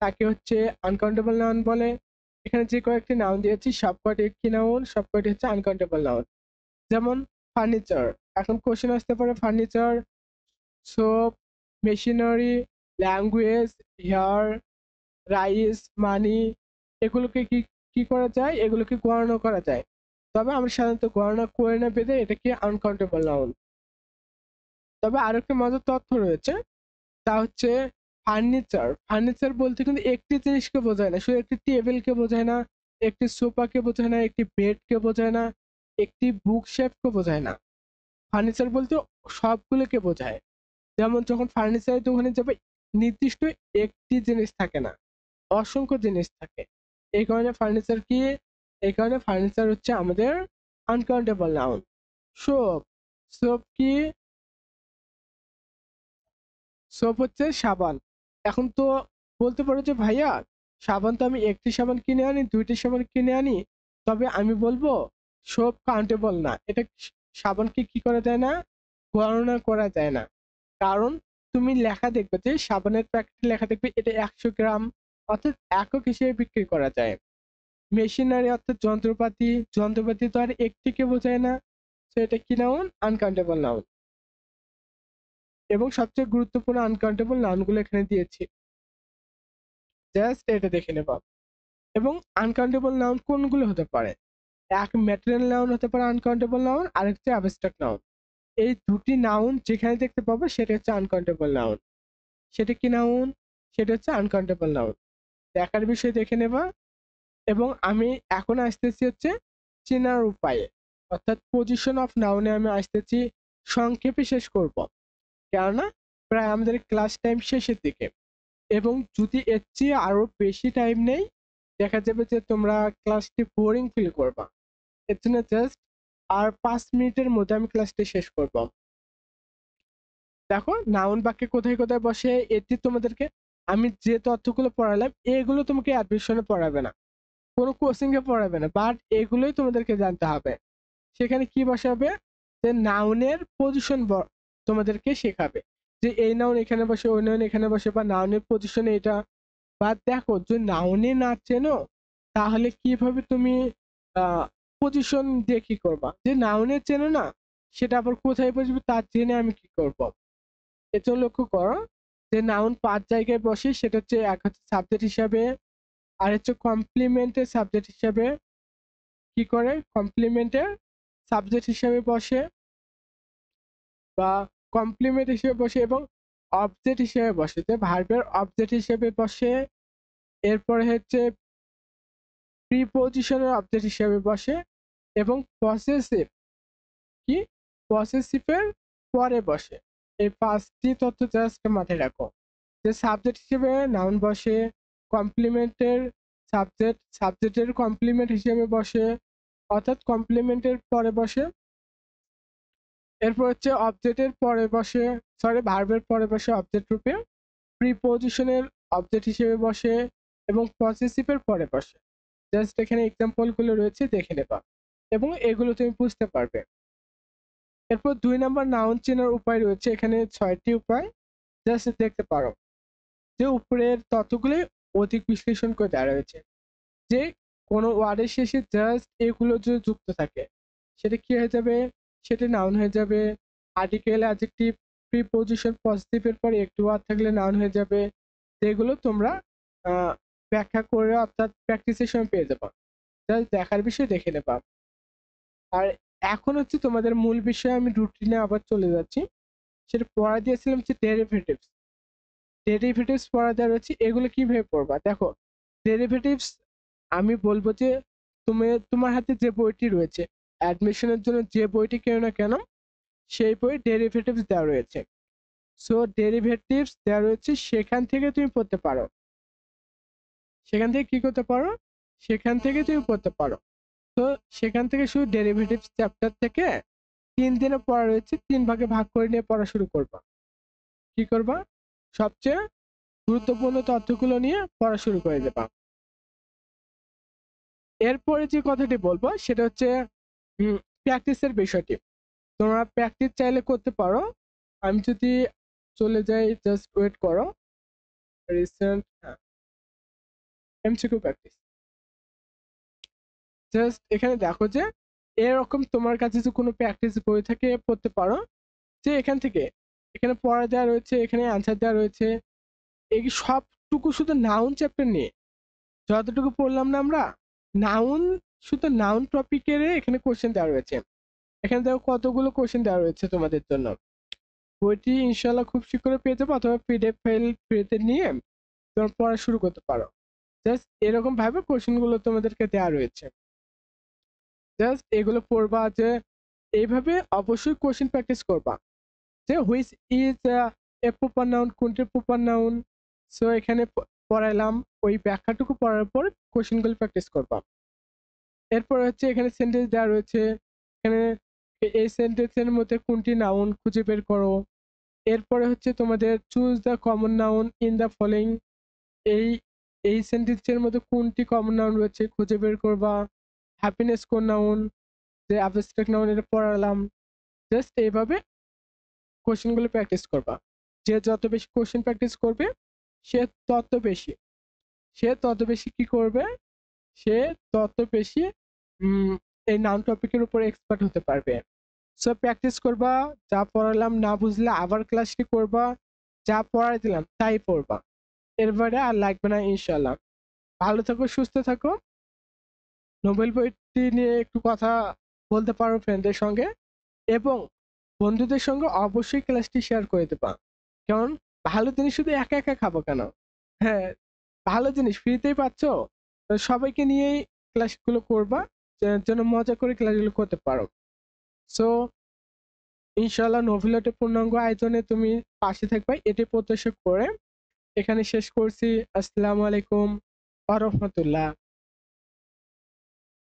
তাকে হচ্ছে আনকাউন্টেবল নাউন বলে। এখানে যে কয়েকটি নাউন দিয়েছি সবকটি কি নাউন? সবকটি হচ্ছে আনকাউন্টেবল নাউন। যেমন ফার্নিচার, এখন কোশ্চেন আসতে পারে furniture, soap, machinery, language, hair, rice, money, এগুলোকে কি কি করা যায়? এগুলোকে গণনা করা যায়, তবে আমরা সাধারণত গণনা করে না পেতে এটাকে আনকাউন্টেবল নাউন। তবে আরো একটা মজার তথ্য রয়েছে, তা হচ্ছে ফার্নিচার। ফার্নিচার বলতে কিন্তু একটি জিনিসকে বোঝায় না, শুধু একটি টেবিলকে বোঝায় না, একটি সোফাকে বোঝায় না, একটি বেডকে বোঝায় না, একটি বুক শেলফকে বোঝায় না। ফার্নিচার বলতে সবগুলোকে বোঝায়। যেমন যখন ফার্নিচারের দোকানে যাবে, নির্দিষ্ট একটি জিনিস থাকে না, অসংখ্য জিনিস থাকে। এই কারণে ফার্নিচার কি? এই কারণে ফার্নিচার হচ্ছে আমাদের আনকাউন্টেবল নাউন। সোপ, সোপ কি? সোপ হচ্ছে সাবান। এখন তো বলতে পারো যে ভাইয়া, সাবান তো আমি একটি সাবান কিনে আনি, 2টি সাবান কিনে আনি, তবে আমি বলবো সোপ কাউন্টেবল না। এটা সাবানকে কি করা যায় না? গণনা করা যায় না। কারণ তুমি লেখা দেখবে যে সাবানের প্যাকেটে লেখা দেখবে এটা 100 গ্রাম, অর্থাৎ একক হিসেবে বিক্রি করা যায়। মেশিনারি অর্থাৎ যন্ত্রপাতি, যন্ত্রপাতি তো আর একটিকে বোঝায় না। তো এটা কি নাউন? Uncountable noun. এবং সবচেয়ে গুরুত্বপূর্ণ আনকাউন্টেবল নাউনগুলো এখানে দিয়েছি, জাস্ট এটা দেখে নেবা। এবং আনকাউন্টেবল নাউন কোনগুলো হতে পারে? এক ম্যাটেরিয়াল নাউন হতে পারে আনকাউন্টেবল নাউন, আর হচ্ছে অ্যাবস্ট্রাক্ট নাউন। এই দুটি নাউন যেখানে দেখতে পাবো সেটা হচ্ছে আনকাউন্টেবল নাউন। সেটা কি নাউন? সেটা হচ্ছে আনকাউন্টেবল নাউন। দেখার বিষয় দেখে নেবা। এবং আমি এখন আসতেছি হচ্ছে চেনার উপায়ে, অর্থাৎ পজিশন অফ নাউনে আমি আসতেছি, সংক্ষেপে শেষ করব, কেননা প্রায় আমাদের ক্লাস টাইম শেষের দিকে। এবং যদি এর চেয়ে আরো বেশি টাইম নেই, দেখা যাবে যে তোমরা ক্লাসটি বোরিং ফিল করবা। এর জন্য জাস্ট আর 5 মিনিটের মধ্যে আমি ক্লাসটি শেষ করব। দেখো নাউন বাক্যে কোথায় কোথায় বসে, এটি তোমাদেরকে আমি যে তথ্যগুলো পড়ালাম এগুলো তোমাকে অ্যাডমিশনে পড়াবে না, কোনো কোচিং এ পড়াবে না, বাট এগুলোই তোমাদেরকে জানতে হবে। সেখানে কি বসাবে? যে নাউনের পজিশন তোমাদেরকে শেখাবে, যে এই নাউন এখানে বসে, ওই নাউন এখানে বসে, বা নাউনের পজিশনে এটা। বা দেখো যদি নাউনে না চেনো তাহলে কিভাবে তুমি পজিশন দিয়ে কি করবা? যে নাউনে চেনো না সেটা আবার কোথায় বসবে তা জেনে আমি কি করব? এটা লক্ষ্য করো যে নাউন 5 জায়গায় বসে, সেটা হচ্ছে এক হচ্ছে সাবজেক্ট হিসাবে, আর হচ্ছে কমপ্লিমেন্টের সাবজেক্ট হিসাবে। কি করে? কমপ্লিমেন্টের সাবজেক্ট হিসাবে বসে, বা কমপ্লিমেন্ট হিসেবে বসে, এবং অবজেক্ট হিসেবে বসে, যে ভার্বের অবজেক্ট হিসেবে বসে। এরপরে হচ্ছে প্রিপজিশনের অবজেক্ট হিসেবে বসে, এবং পসেসিভ কি? পসেসিভের পরে বসে। এই 5টি তথ্য জাস্ট মাথায় রাখো। যে সাবজেক্ট হিসেবে নাউন বসে, কমপ্লিমেন্টের সাবজেক্টের কমপ্লিমেন্ট হিসেবে বসে, অর্থাৎ কমপ্লিমেন্টের পরে বসে। এরপর হচ্ছে অবজেক্টের পরে বসে, ভার্বের পরে বসে অবজেক্ট রূপে, প্রিপোজিশনের অবজেক্ট হিসেবে বসে এবং পসেসিভের পরে বসে। জাস্ট এখানে এক্সাম্পল গুলো রয়েছে, দেখে নেবা এবং এগুলো তুমি বুঝতে পারবে। এরপর 2 নাম্বার নাউন চেনার উপায় রয়েছে, এখানে 6টি উপায় জাস্ট দেখতে পারো। যে উপরের তথ্যগুলি অধিক বিশ্লেষণ করে দেওয়া রয়েছে। যে কোনো ওয়ার্ডের শেষে জাস্ট এগুলো যদি যুক্ত থাকে সেটা কি হয়ে যাবে, সেটা নাউন হয়ে যাবে। আর্টিকেল, অ্যাডজেক্টিভ, প্রিপোজিশন, পজিটিভের পরে একটি ওয়ার্ড থাকলে নাউন হয়ে যাবে। যেগুলো তোমরা ব্যাখ্যা করে অর্থাৎ প্র্যাকটিসের সময় পেয়ে যাবা। জাস্ট দেখার বিষয় দেখে নেবা। আর এখন হচ্ছে তোমাদের মূল বিষয়ে আমি রুটিনে আবার চলে যাচ্ছি। সেটা পড়া দিয়েছিলাম হচ্ছে ডেরিভেটিভস পড়া দেওয়া রয়েছে। এগুলো কিভাবে পড়বা দেখো। ডেরিভেটিভস আমি বলবো যে তুমি তোমার হাতে যে বইটি রয়েছে, অ্যাডমিশনের জন্য যে বইটি কেন না কেন সেই বই ডেরিভেটিভস দেওয়া রয়েছে। সো ডেরিভেটিভস দেওয়া রয়েছে, সেখান থেকে তুমি পড়তে পারো। সেখান থেকে কি করতে পারো, সেখান থেকে তুমি পড়তে পারো। তো সেখান থেকে শুধু ডেরিভেটিভস চ্যাপ্টার থেকে 3 দিনে পড়া রয়েছে, 3 ভাগে ভাগ করে নিয়ে পড়া শুরু করবা। কি করবা, সবচেয়ে গুরুত্বপূর্ণ তথ্যগুলো নিয়ে পড়া শুরু করে দেবা। এরপরে যে কথাটি বলবো সেটা হচ্ছে প্র্যাকটিসের বিষয়টি। তোমরা প্র্যাকটিস চাইলে করতে পারো। আমি যদি চলে যাই, জাস্ট ওয়েট করো। রিসেন্ট এমসিকিউ প্র্যাকটিস, জাস্ট এখানে দেখো যে এরকম তোমার কাছে যে কোনো প্র্যাকটিস বই থাকে পড়তে পারো। যে এখান থেকে এখানে পড়া দেওয়া রয়েছে, এখানে অ্যান্সার দেওয়া রয়েছে। এই সবটুকু শুধু নাউন চ্যাপ্টার নিয়ে যতটুকু পড়লাম না আমরা, নাউন, শুধু নাউন টপিকের এখানে কোশ্চেন দেওয়া রয়েছে। এখানে দেখো কতগুলো কোশ্চেন দেওয়া রয়েছে তোমাদের জন্য। বইটি ইনশাল্লাহ খুব শীঘ্রই পেয়ে যাবো, অথবা পিডিএফ ফাইল পেতে নিয়ে তোমরা পড়া শুরু করতে পারো। জাস্ট এরকম ভাবে কোশ্চেন গুলো তোমাদেরকে দেওয়া রয়েছে, জাস্ট এগুলো পড়বা। যে এইভাবে অবশ্যই কোশ্চেন প্র্যাকটিস করবা। যে which is a proper noun, কোনটি প্রপার নাউন। সো এখানে পড়াইলাম, ওই ব্যাখ্যাটুকু পড়ার পর কোশ্চেন গুলো প্র্যাকটিস করবা। এরপর হচ্ছে এখানে সেন্টেন্স দেওয়া রয়েছে, এখানে এই সেন্টেন্সের মধ্যে কোনটি নাউন খুঁজে বের করো। এরপরে হচ্ছে তোমাদের choose the common noun in the following, এই এই সেন্টেন্সের মধ্যে কোনটি কমন নাউন রয়েছে খুঁজে বের করবা। হ্যাপিনেস কোন নাউন, যে অ্যাবস্ট্রাক্ট নাউন, এটা পড়ালাম। জাস্ট এইভাবে কোশ্চেনগুলো প্র্যাকটিস করবা। যে যত বেশি কোশ্চেন প্র্যাকটিস করবে সে তত বেশি কি করবে, সে তত বেশি এই নাউন টপিকের উপর এক্সপার্ট হতে পারবে। সো প্র্যাকটিস করবা, যা পড়ালাম না বুঝলে আবার ক্লাসটি করবা, যা পড়াই দিলাম তাই পড়বা, এরপরে আর লাগবে না ইনশাল্লাহ। ভালো থাকো, সুস্থ থাকো। নোবেল বইটি নিয়ে একটু কথা বলতে পারো ফ্রেন্ডদের সঙ্গে, এবং বন্ধুদের সঙ্গে অবশ্যই ক্লাসটি শেয়ার করে দেবা। কারণ ভালো জিনিস শুধু একা একা খাবো কেন, হ্যাঁ, ভালো জিনিস ফ্রিতেই পাচ্ছ, তো সবাইকে নিয়েই ক্লাসগুলো করবা, যেন মজা করে ক্লাসগুলো করতে পারো। সো ইনশাল্লাহ নোভেলটের পূর্ণাঙ্গ আয়োজনে তুমি পাশে থাকবে, এটি প্রত্যাশা করে এখানে শেষ করছি। আসসালামু আলাইকুম ওয়া রাহমাতুল্লাহ।